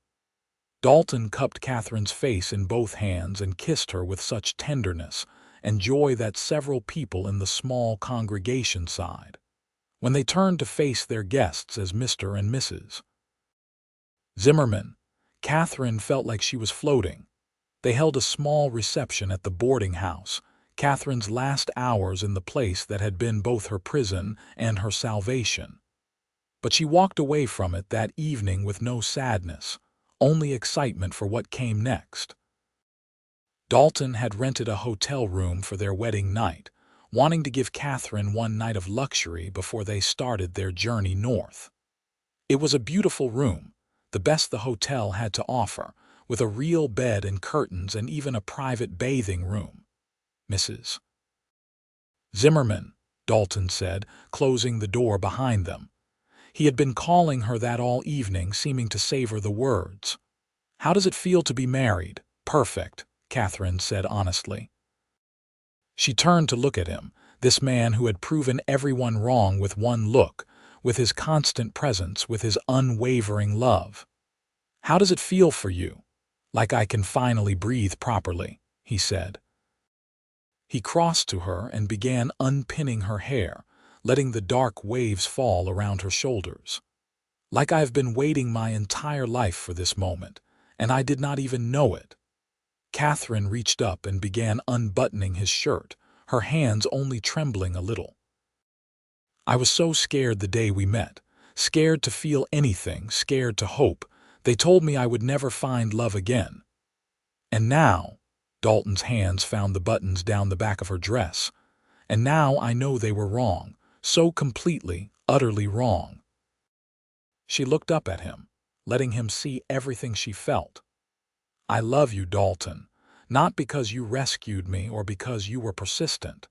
Dalton cupped Katherine's face in both hands and kissed her with such tenderness and joy that several people in the small congregation sighed. When they turned to face their guests as Mr. and Mrs. Zimmerman, Katherine felt like she was floating. They held a small reception at the boarding house, Katherine's last hours in the place that had been both her prison and her salvation. But she walked away from it that evening with no sadness, only excitement for what came next. Dalton had rented a hotel room for their wedding night, wanting to give Katherine one night of luxury before they started their journey north. It was a beautiful room, the best the hotel had to offer, with a real bed and curtains and even a private bathing room. "Mrs. Zimmerman," Dalton said, closing the door behind them. He had been calling her that all evening, seeming to savor the words. "How does it feel to be married?" "Perfect," Katherine said honestly. She turned to look at him, this man who had proven everyone wrong with one look, with his constant presence, with his unwavering love. "How does it feel for you?" "Like I can finally breathe properly," he said. He crossed to her and began unpinning her hair, letting the dark waves fall around her shoulders. "Like I've been waiting my entire life for this moment, and I did not even know it." Katherine reached up and began unbuttoning his shirt, her hands only trembling a little. "I was so scared the day we met, scared to feel anything, scared to hope. They told me I would never find love again. And now," Dalton's hands found the buttons down the back of her dress, "and now I know they were wrong, so completely, utterly wrong." She looked up at him, letting him see everything she felt. "I love you, Dalton, not because you rescued me or because you were persistent.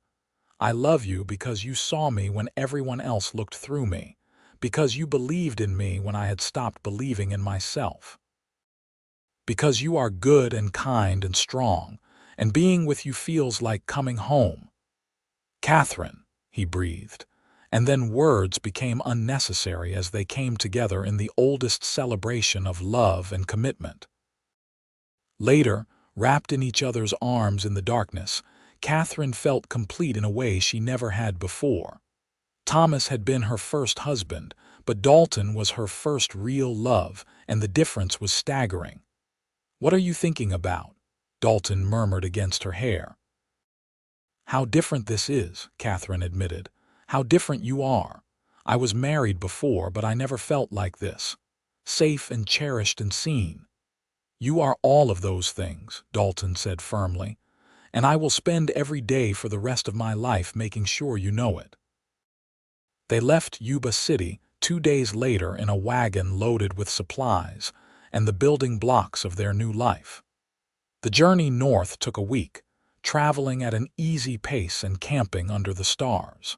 I love you because you saw me when everyone else looked through me, because you believed in me when I had stopped believing in myself. Because you are good and kind and strong, and being with you feels like coming home." "Katherine," he breathed, and then words became unnecessary as they came together in the oldest celebration of love and commitment. Later, wrapped in each other's arms in the darkness, Katherine felt complete in a way she never had before. Thomas had been her first husband, but Dalton was her first real love, and the difference was staggering. "What are you thinking about?" Dalton murmured against her hair. "How different this is," Katherine admitted. "How different you are. I was married before, but I never felt like this. Safe and cherished and seen." "You are all of those things," Dalton said firmly, "and I will spend every day for the rest of my life making sure you know it." They left Yuba City 2 days later in a wagon loaded with supplies and the building blocks of their new life. The journey north took a week, traveling at an easy pace and camping under the stars.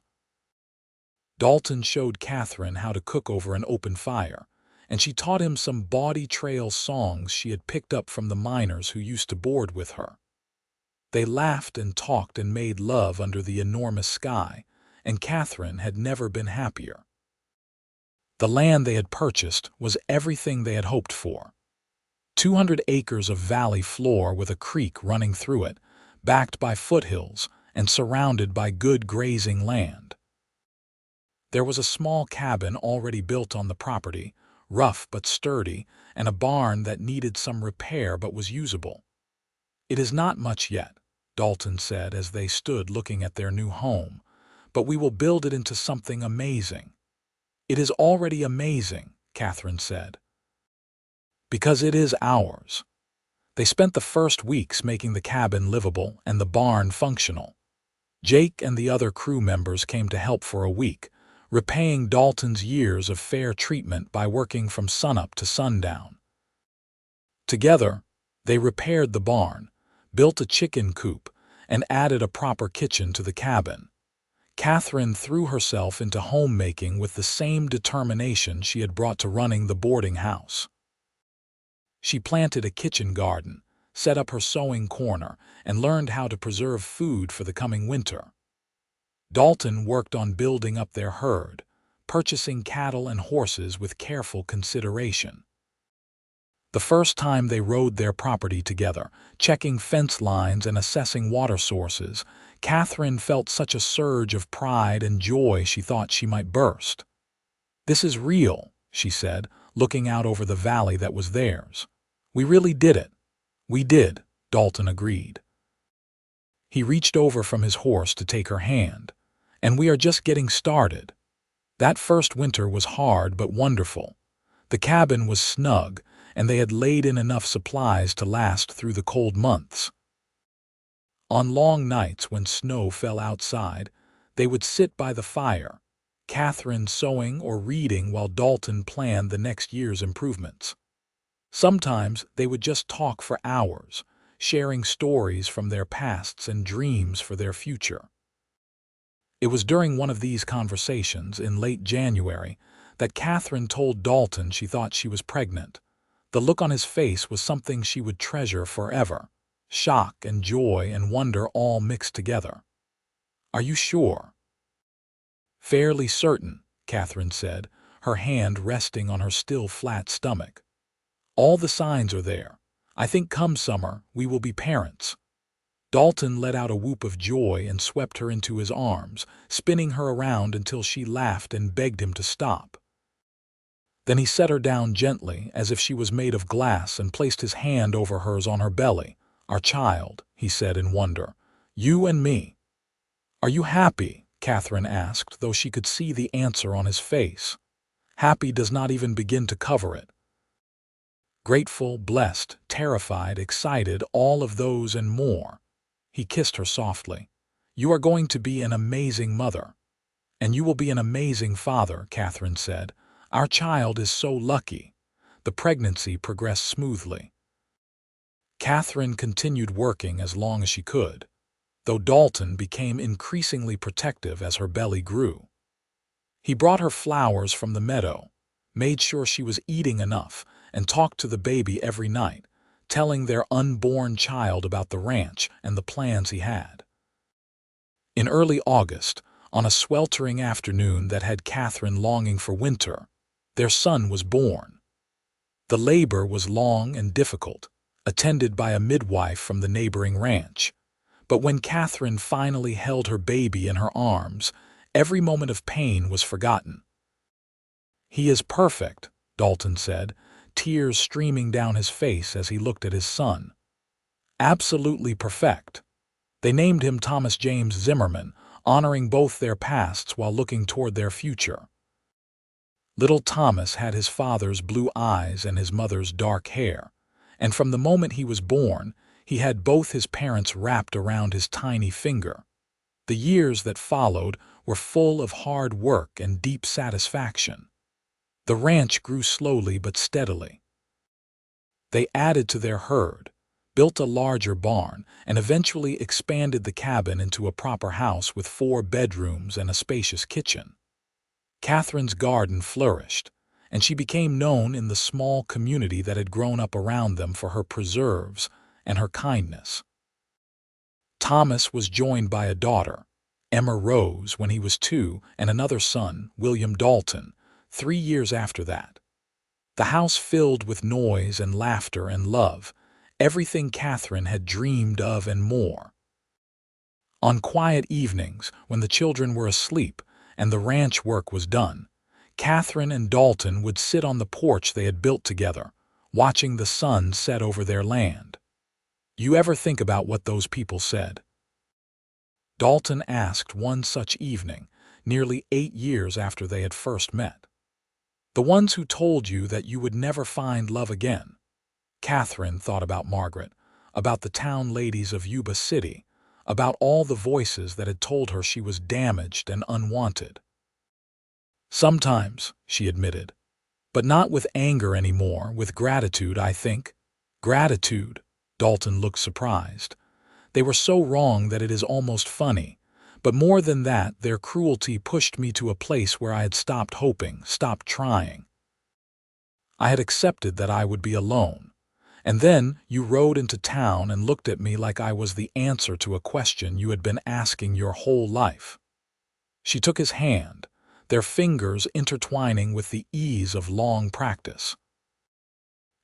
Dalton showed Katherine how to cook over an open fire, and she taught him some Bawdy Trail songs she had picked up from the miners who used to board with her. They laughed and talked and made love under the enormous sky, and Katherine had never been happier. The land they had purchased was everything they had hoped for. 200 acres of valley floor with a creek running through it, backed by foothills and surrounded by good grazing land. There was a small cabin already built on the property, rough but sturdy, and a barn that needed some repair but was usable. "It is not much yet," Dalton said as they stood looking at their new home, "but we will build it into something amazing." "It is already amazing," Katherine said. "Because it is ours." They spent the first weeks making the cabin livable and the barn functional. Jake and the other crew members came to help for a week, repaying Dalton's years of fair treatment by working from sunup to sundown. Together, they repaired the barn, built a chicken coop, and added a proper kitchen to the cabin. Katherine threw herself into homemaking with the same determination she had brought to running the boarding house. She planted a kitchen garden, set up her sewing corner, and learned how to preserve food for the coming winter. Dalton worked on building up their herd, purchasing cattle and horses with careful consideration. The first time they rode their property together, checking fence lines and assessing water sources, Katherine felt such a surge of pride and joy she thought she might burst. "This is real," she said, looking out over the valley that was theirs. "We really did it." "We did," Dalton agreed. He reached over from his horse to take her hand. "And we are just getting started." That first winter was hard but wonderful. The cabin was snug, and they had laid in enough supplies to last through the cold months. On long nights when snow fell outside, they would sit by the fire, Katherine sewing or reading while Dalton planned the next year's improvements. Sometimes they would just talk for hours, sharing stories from their pasts and dreams for their future. It was during one of these conversations in late January that Katherine told Dalton she thought she was pregnant. The look on his face was something she would treasure forever. Shock and joy and wonder all mixed together. "Are you sure?" "Fairly certain," Katherine said, her hand resting on her still flat stomach. "All the signs are there. I think come summer we will be parents." Dalton let out a whoop of joy and swept her into his arms, spinning her around until she laughed and begged him to stop. Then he set her down gently, as if she was made of glass, and placed his hand over hers on her belly. "Our child," he said in wonder. "You and me." "Are you happy?" Katherine asked, though she could see the answer on his face. Happy does not even begin to cover it. Grateful, blessed, terrified, excited, all of those and more. He kissed her softly. "You are going to be an amazing mother." "And you will be an amazing father," Katherine said. "Our child is so lucky." The pregnancy progressed smoothly. Katherine continued working as long as she could, though Dalton became increasingly protective as her belly grew. He brought her flowers from the meadow, made sure she was eating enough, and talked to the baby every night, telling their unborn child about the ranch and the plans he had. In early August, on a sweltering afternoon that had Katherine longing for winter, their son was born. The labor was long and difficult, attended by a midwife from the neighboring ranch. But when Katherine finally held her baby in her arms, every moment of pain was forgotten. "He is perfect," Dalton said, tears streaming down his face as he looked at his son. "Absolutely perfect." They named him Thomas James Zimmerman, honoring both their pasts while looking toward their future. Little Thomas had his father's blue eyes and his mother's dark hair, and from the moment he was born, he had both his parents wrapped around his tiny finger. The years that followed were full of hard work and deep satisfaction. The ranch grew slowly but steadily. They added to their herd, built a larger barn, and eventually expanded the cabin into a proper house with 4 bedrooms and a spacious kitchen. Katherine's garden flourished, and she became known in the small community that had grown up around them for her preserves and her kindness. Thomas was joined by a daughter, Emma Rose, when he was 2, and another son, William Dalton, 3 years after that. The house filled with noise and laughter and love, everything Katherine had dreamed of and more. On quiet evenings, when the children were asleep and the ranch work was done, Katherine and Dalton would sit on the porch they had built together, watching the sun set over their land. "You ever think about what those people said?" Dalton asked one such evening, nearly 8 years after they had first met. "The ones who told you that you would never find love again." Katherine thought about Margaret, about the town ladies of Yuba City, about all the voices that had told her she was damaged and unwanted. "Sometimes," she admitted, "but not with anger anymore, with gratitude, I think." "Gratitude?" Dalton looked surprised. "They were so wrong that it is almost funny. But more than that, their cruelty pushed me to a place where I had stopped hoping, stopped trying. I had accepted that I would be alone. And then you rode into town and looked at me like I was the answer to a question you had been asking your whole life." She took his hand, their fingers intertwining with the ease of long practice.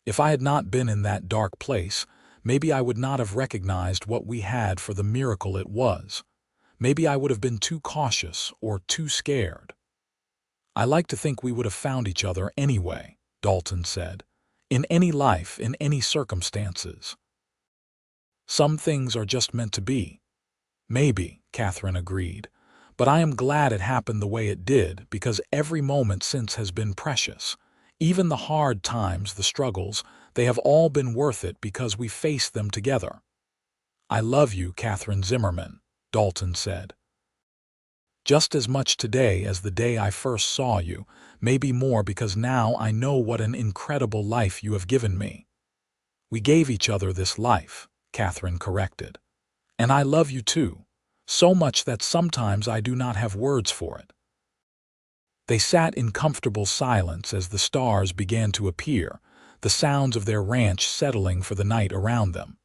"If I had not been in that dark place, maybe I would not have recognized what we had for the miracle it was. Maybe I would have been too cautious or too scared." "I like to think we would have found each other anyway," Dalton said. "In any life, in any circumstances. Some things are just meant to be." "Maybe," Katherine agreed. "But I am glad it happened the way it did, because every moment since has been precious. Even the hard times, the struggles, they have all been worth it because we faced them together." "I love you, Katherine Zimmerman," Dalton said. "Just as much today as the day I first saw you, maybe more because now I know what an incredible life you have given me." "We gave each other this life," Katherine corrected. "And I love you too, so much that sometimes I do not have words for it." They sat in comfortable silence as the stars began to appear, the sounds of their ranch settling for the night around them.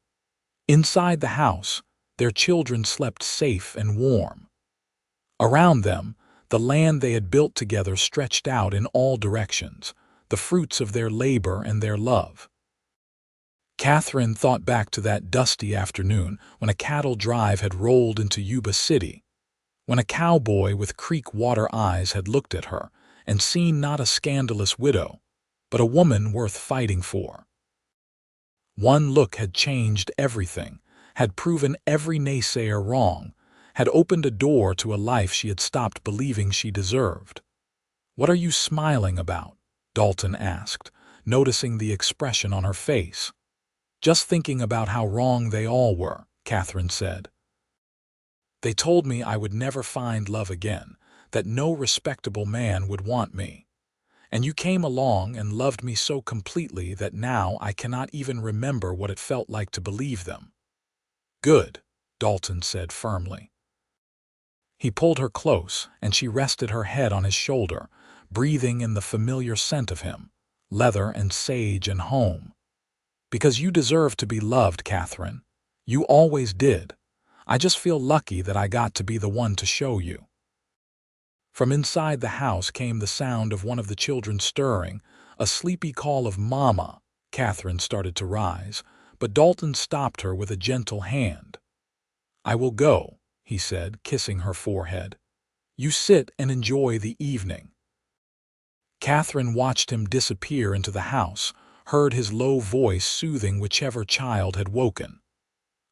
Inside the house, their children slept safe and warm. Around them, the land they had built together stretched out in all directions, the fruits of their labor and their love. Katherine thought back to that dusty afternoon when a cattle drive had rolled into Yuba City, when a cowboy with creek water eyes had looked at her and seen not a scandalous widow, but a woman worth fighting for. One look had changed everything, had proven every naysayer wrong, had opened a door to a life she had stopped believing she deserved. "What are you smiling about?" Dalton asked, noticing the expression on her face. "Just thinking about how wrong they all were," Katherine said. "They told me I would never find love again, that no respectable man would want me. And you came along and loved me so completely that now I cannot even remember what it felt like to believe them." "Good," Dalton said firmly. He pulled her close, and she rested her head on his shoulder, breathing in the familiar scent of him, leather and sage and home. "Because you deserve to be loved, Katherine. You always did. I just feel lucky that I got to be the one to show you." From inside the house came the sound of one of the children stirring, a sleepy call of "Mama." Katherine started to rise, but Dalton stopped her with a gentle hand. "I will go," he said, kissing her forehead. "You sit and enjoy the evening." Katherine watched him disappear into the house, heard his low voice soothing whichever child had woken.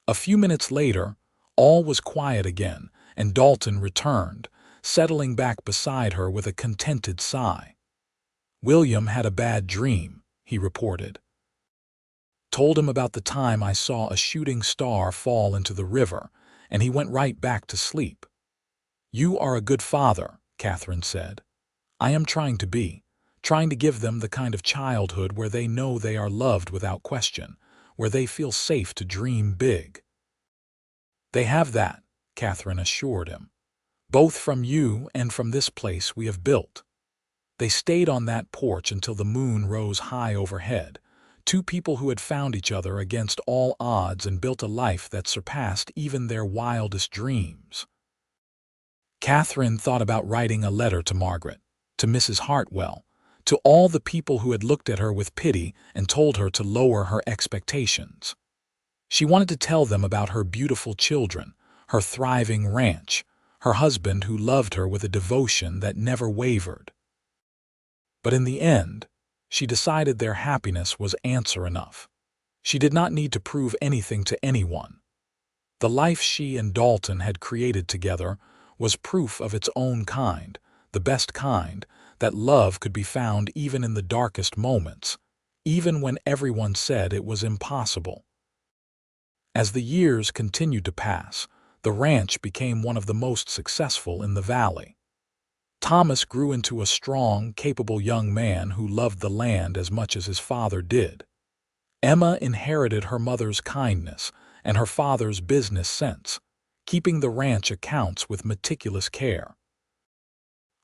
A few minutes later, all was quiet again, and Dalton returned, settling back beside her with a contented sigh. "William had a bad dream," he reported. "Told him about the time I saw a shooting star fall into the river, and he went right back to sleep." "You are a good father," Katherine said. "I am trying to be, trying to give them the kind of childhood where they know they are loved without question, where they feel safe to dream big." "They have that," Katherine assured him, "both from you and from this place we have built." They stayed on that porch until the moon rose high overhead, two people who had found each other against all odds and built a life that surpassed even their wildest dreams. Katherine thought about writing a letter to Margaret, to Mrs. Hartwell, to all the people who had looked at her with pity and told her to lower her expectations. She wanted to tell them about her beautiful children, her thriving ranch, her husband who loved her with a devotion that never wavered. But in the end, she decided their happiness was answer enough. She did not need to prove anything to anyone. The life she and Dalton had created together was proof of its own kind, the best kind, that love could be found even in the darkest moments, even when everyone said it was impossible. As the years continued to pass, the ranch became one of the most successful in the valley. Thomas grew into a strong, capable young man who loved the land as much as his father did. Emma inherited her mother's kindness and her father's business sense, keeping the ranch accounts with meticulous care.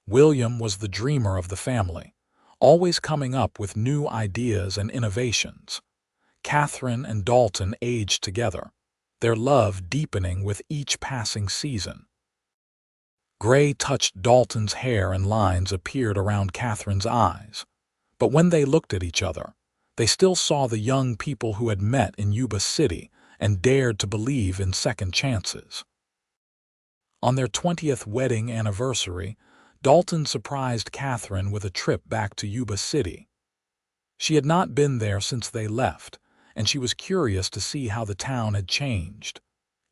William was the dreamer of the family, always coming up with new ideas and innovations. Katherine and Dalton aged together, their love deepening with each passing season. Gray touched Dalton's hair and lines appeared around Katherine's eyes. But when they looked at each other, they still saw the young people who had met in Yuba City and dared to believe in second chances. On their 20th wedding anniversary, Dalton surprised Katherine with a trip back to Yuba City. She had not been there since they left, and she was curious to see how the town had changed.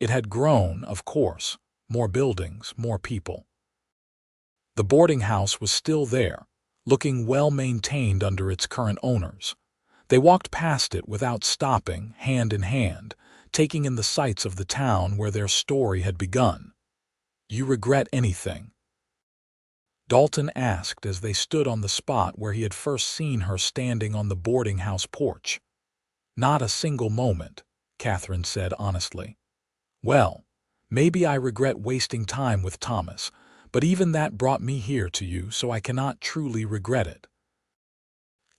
It had grown, of course, more buildings, more people. The boarding house was still there, looking well-maintained under its current owners. They walked past it without stopping, hand in hand, taking in the sights of the town where their story had begun. "You regret anything?" Dalton asked as they stood on the spot where he had first seen her standing on the boarding house porch. "Not a single moment," Katherine said honestly. "Well, maybe I regret wasting time with Thomas, but even that brought me here to you, so I cannot truly regret it.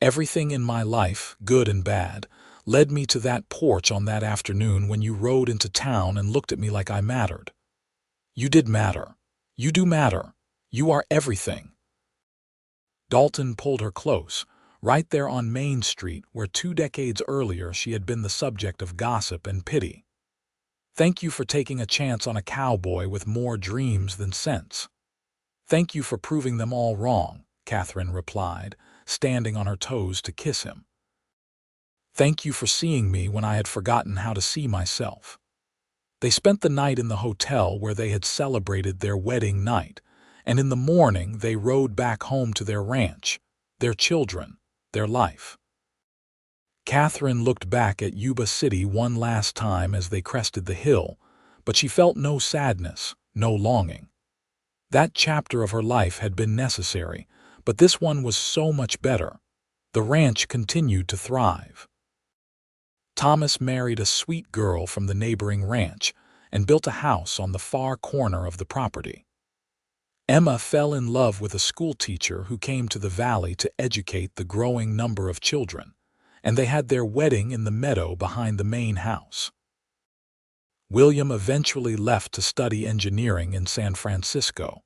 Everything in my life, good and bad, led me to that porch on that afternoon when you rode into town and looked at me like I mattered. You did matter. You do matter. You are everything." Dalton pulled her close, right there on Main Street where 2 decades earlier she had been the subject of gossip and pity. "Thank you for taking a chance on a cowboy with more dreams than sense." "Thank you for proving them all wrong," Katherine replied, standing on her toes to kiss him. "Thank you for seeing me when I had forgotten how to see myself." They spent the night in the hotel where they had celebrated their wedding night, and in the morning they rode back home to their ranch, their children, their life. Katherine looked back at Yuba City one last time as they crested the hill, but she felt no sadness, no longing. That chapter of her life had been necessary, but this one was so much better. The ranch continued to thrive. Thomas married a sweet girl from the neighboring ranch and built a house on the far corner of the property. Emma fell in love with a schoolteacher who came to the valley to educate the growing number of children, and they had their wedding in the meadow behind the main house. William eventually left to study engineering in San Francisco,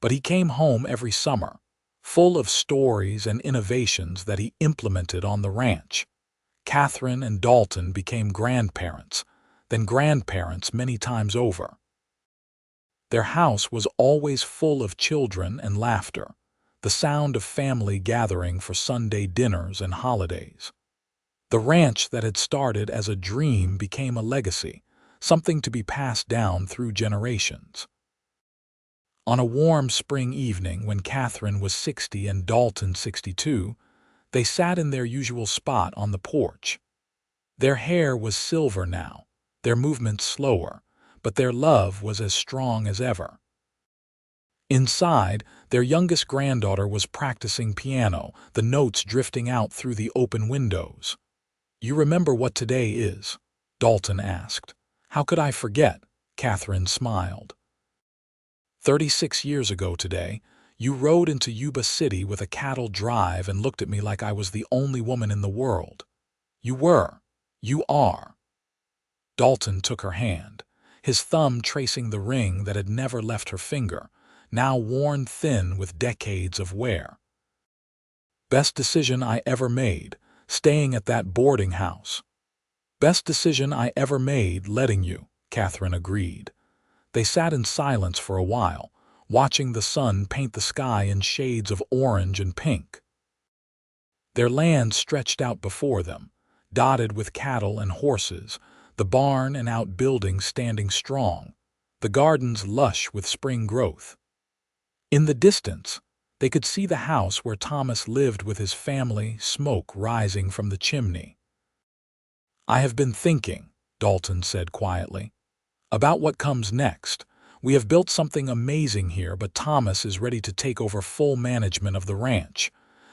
but he came home every summer, full of stories and innovations that he implemented on the ranch. Katherine and Dalton became grandparents, then grandparents many times over. Their house was always full of children and laughter, the sound of family gathering for Sunday dinners and holidays. The ranch that had started as a dream became a legacy, something to be passed down through generations. On a warm spring evening when Katherine was 60 and Dalton 62, they sat in their usual spot on the porch. Their hair was silver now, their movements slower, but their love was as strong as ever. Inside, their youngest granddaughter was practicing piano, the notes drifting out through the open windows. "You remember what today is?" Dalton asked. "How could I forget?" Katherine smiled. 36 years ago today, you rode into Yuba City with a cattle drive and looked at me like I was the only woman in the world. You were. You are." Dalton took her hand, his thumb tracing the ring that had never left her finger, now worn thin with decades of wear. "Best decision I ever made, staying at that boarding house." "Best decision I ever made, letting you," Katherine agreed. They sat in silence for a while, watching the sun paint the sky in shades of orange and pink. Their land stretched out before them, dotted with cattle and horses, the barn and outbuildings standing strong, the gardens lush with spring growth. In the distance, they could see the house where Thomas lived with his family, smoke rising from the chimney. "I have been thinking," Dalton said quietly, "about what comes next. We have built something amazing here, but Thomas is ready to take over full management of the ranch.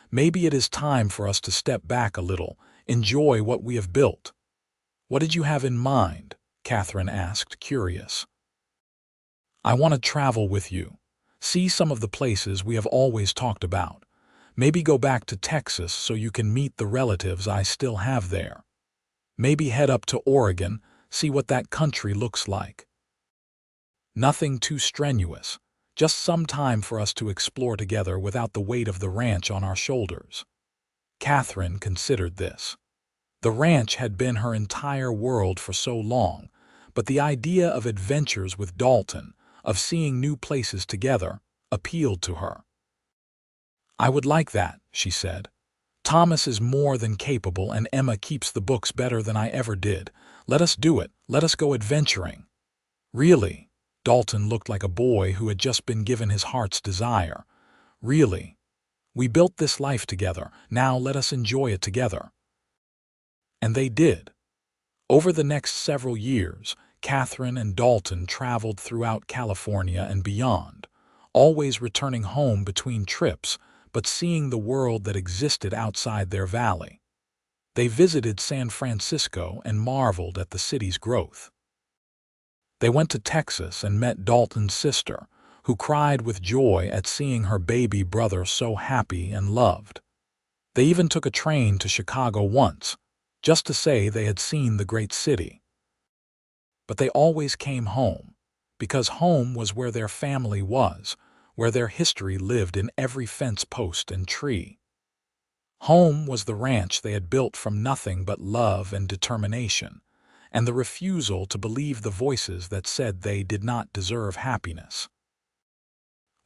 Maybe it is time for us to step back a little, enjoy what we have built." "What did you have in mind?" Katherine asked, curious. "I want to travel with you, see some of the places we have always talked about. Maybe go back to Texas so you can meet the relatives I still have there. Maybe head up to Oregon, see what that country looks like. Nothing too strenuous, just some time for us to explore together without the weight of the ranch on our shoulders. Katherine considered this. The ranch had been her entire world for so long, but the idea of adventures with Dalton, of seeing new places together, appealed to her. "I would like that," she said. "Thomas is more than capable and Emma keeps the books better than I ever did. Let us do it. Let us go adventuring." "Really?" Dalton looked like a boy who had just been given his heart's desire. "Really? We built this life together. Now let us enjoy it together." And they did. Over the next several years, Katherine and Dalton traveled throughout California and beyond, always returning home between trips, but seeing the world that existed outside their valley. They visited San Francisco and marveled at the city's growth. They went to Texas and met Dalton's sister, who cried with joy at seeing her baby brother so happy and loved. They even took a train to Chicago once, just to say they had seen the great city. But they always came home, because home was where their family was, where their history lived in every fence post and tree. Home was the ranch they had built from nothing but love and determination, and the refusal to believe the voices that said they did not deserve happiness.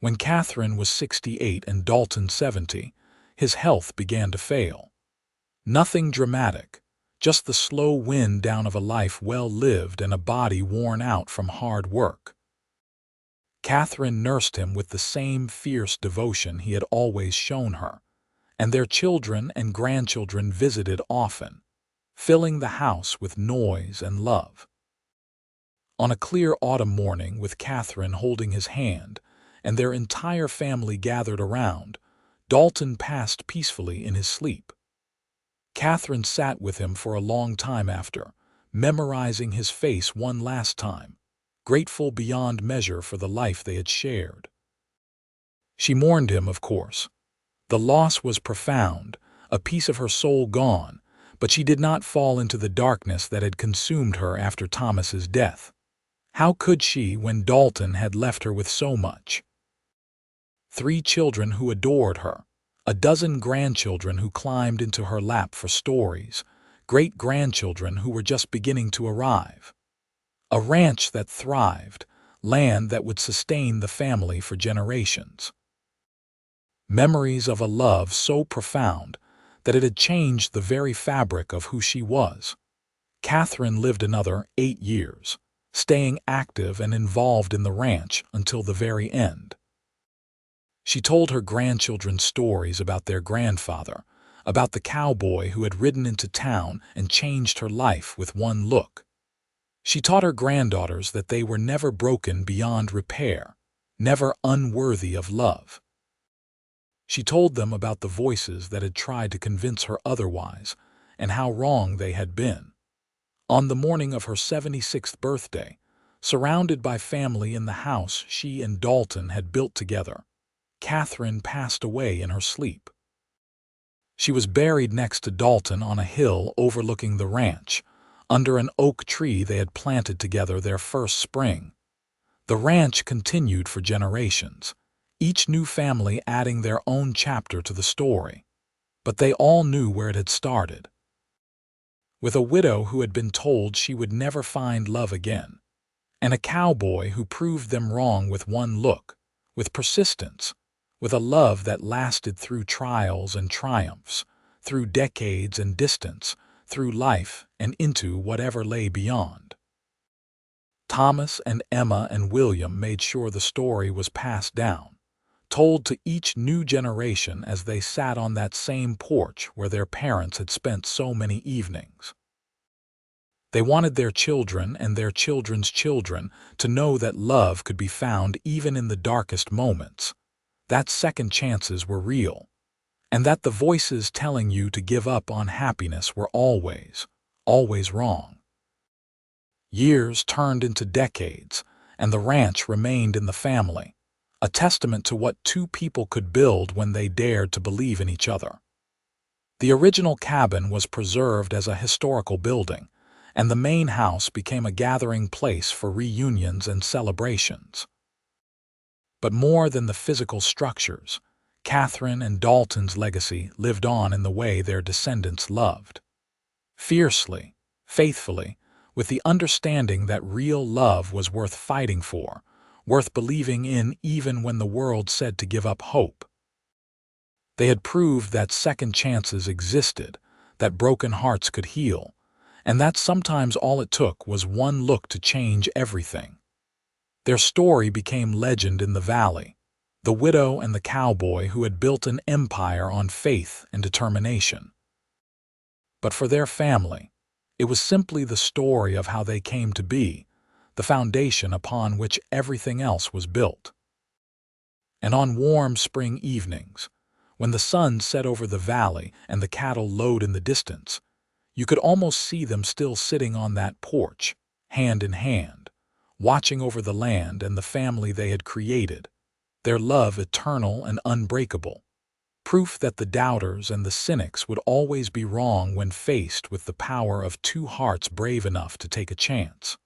When Katherine was 68 and Dalton 70, his health began to fail. Nothing dramatic, just the slow wind down of a life well lived and a body worn out from hard work. Katherine nursed him with the same fierce devotion he had always shown her, and their children and grandchildren visited often, filling the house with noise and love. On a clear autumn morning, with Katherine holding his hand and their entire family gathered around, Dalton passed peacefully in his sleep. Katherine sat with him for a long time after, memorizing his face one last time, grateful beyond measure for the life they had shared. She mourned him, of course. The loss was profound, a piece of her soul gone, but she did not fall into the darkness that had consumed her after Thomas's death. How could she when Dalton had left her with so much? 3 children who adored her, a dozen grandchildren who climbed into her lap for stories, great-grandchildren who were just beginning to arrive. A ranch that thrived, land that would sustain the family for generations. Memories of a love so profound that it had changed the very fabric of who she was. Katherine lived another 8 years, staying active and involved in the ranch until the very end. She told her grandchildren stories about their grandfather, about the cowboy who had ridden into town and changed her life with one look. She taught her granddaughters that they were never broken beyond repair, never unworthy of love. She told them about the voices that had tried to convince her otherwise, and how wrong they had been. On the morning of her 76th birthday, surrounded by family in the house she and Dalton had built together, Katherine passed away in her sleep. She was buried next to Dalton on a hill overlooking the ranch, under an oak tree they had planted together their first spring. The ranch continued for generations, each new family adding their own chapter to the story, but they all knew where it had started. With a widow who had been told she would never find love again, and a cowboy who proved them wrong with one look, with persistence, with a love that lasted through trials and triumphs, through decades and distance, through life and into whatever lay beyond. Thomas and Emma and William made sure the story was passed down, told to each new generation as they sat on that same porch where their parents had spent so many evenings. They wanted their children and their children's children to know that love could be found even in the darkest moments, that second chances were real, and that the voices telling you to give up on happiness were always, always wrong. Years turned into decades, and the ranch remained in the family, a testament to what 2 people could build when they dared to believe in each other. The original cabin was preserved as a historical building, and the main house became a gathering place for reunions and celebrations. But more than the physical structures, Katherine and Dalton's legacy lived on in the way their descendants loved. Fiercely, faithfully, with the understanding that real love was worth fighting for, worth believing in even when the world said to give up hope. They had proved that second chances existed, that broken hearts could heal, and that sometimes all it took was one look to change everything. Their story became legend in the valley, the widow and the cowboy who had built an empire on faith and determination. But for their family, it was simply the story of how they came to be, the foundation upon which everything else was built. And on warm spring evenings, when the sun set over the valley and the cattle lowed in the distance, you could almost see them still sitting on that porch, hand in hand, watching over the land and the family they had created, their love eternal and unbreakable, proof that the doubters and the cynics would always be wrong when faced with the power of two hearts brave enough to take a chance.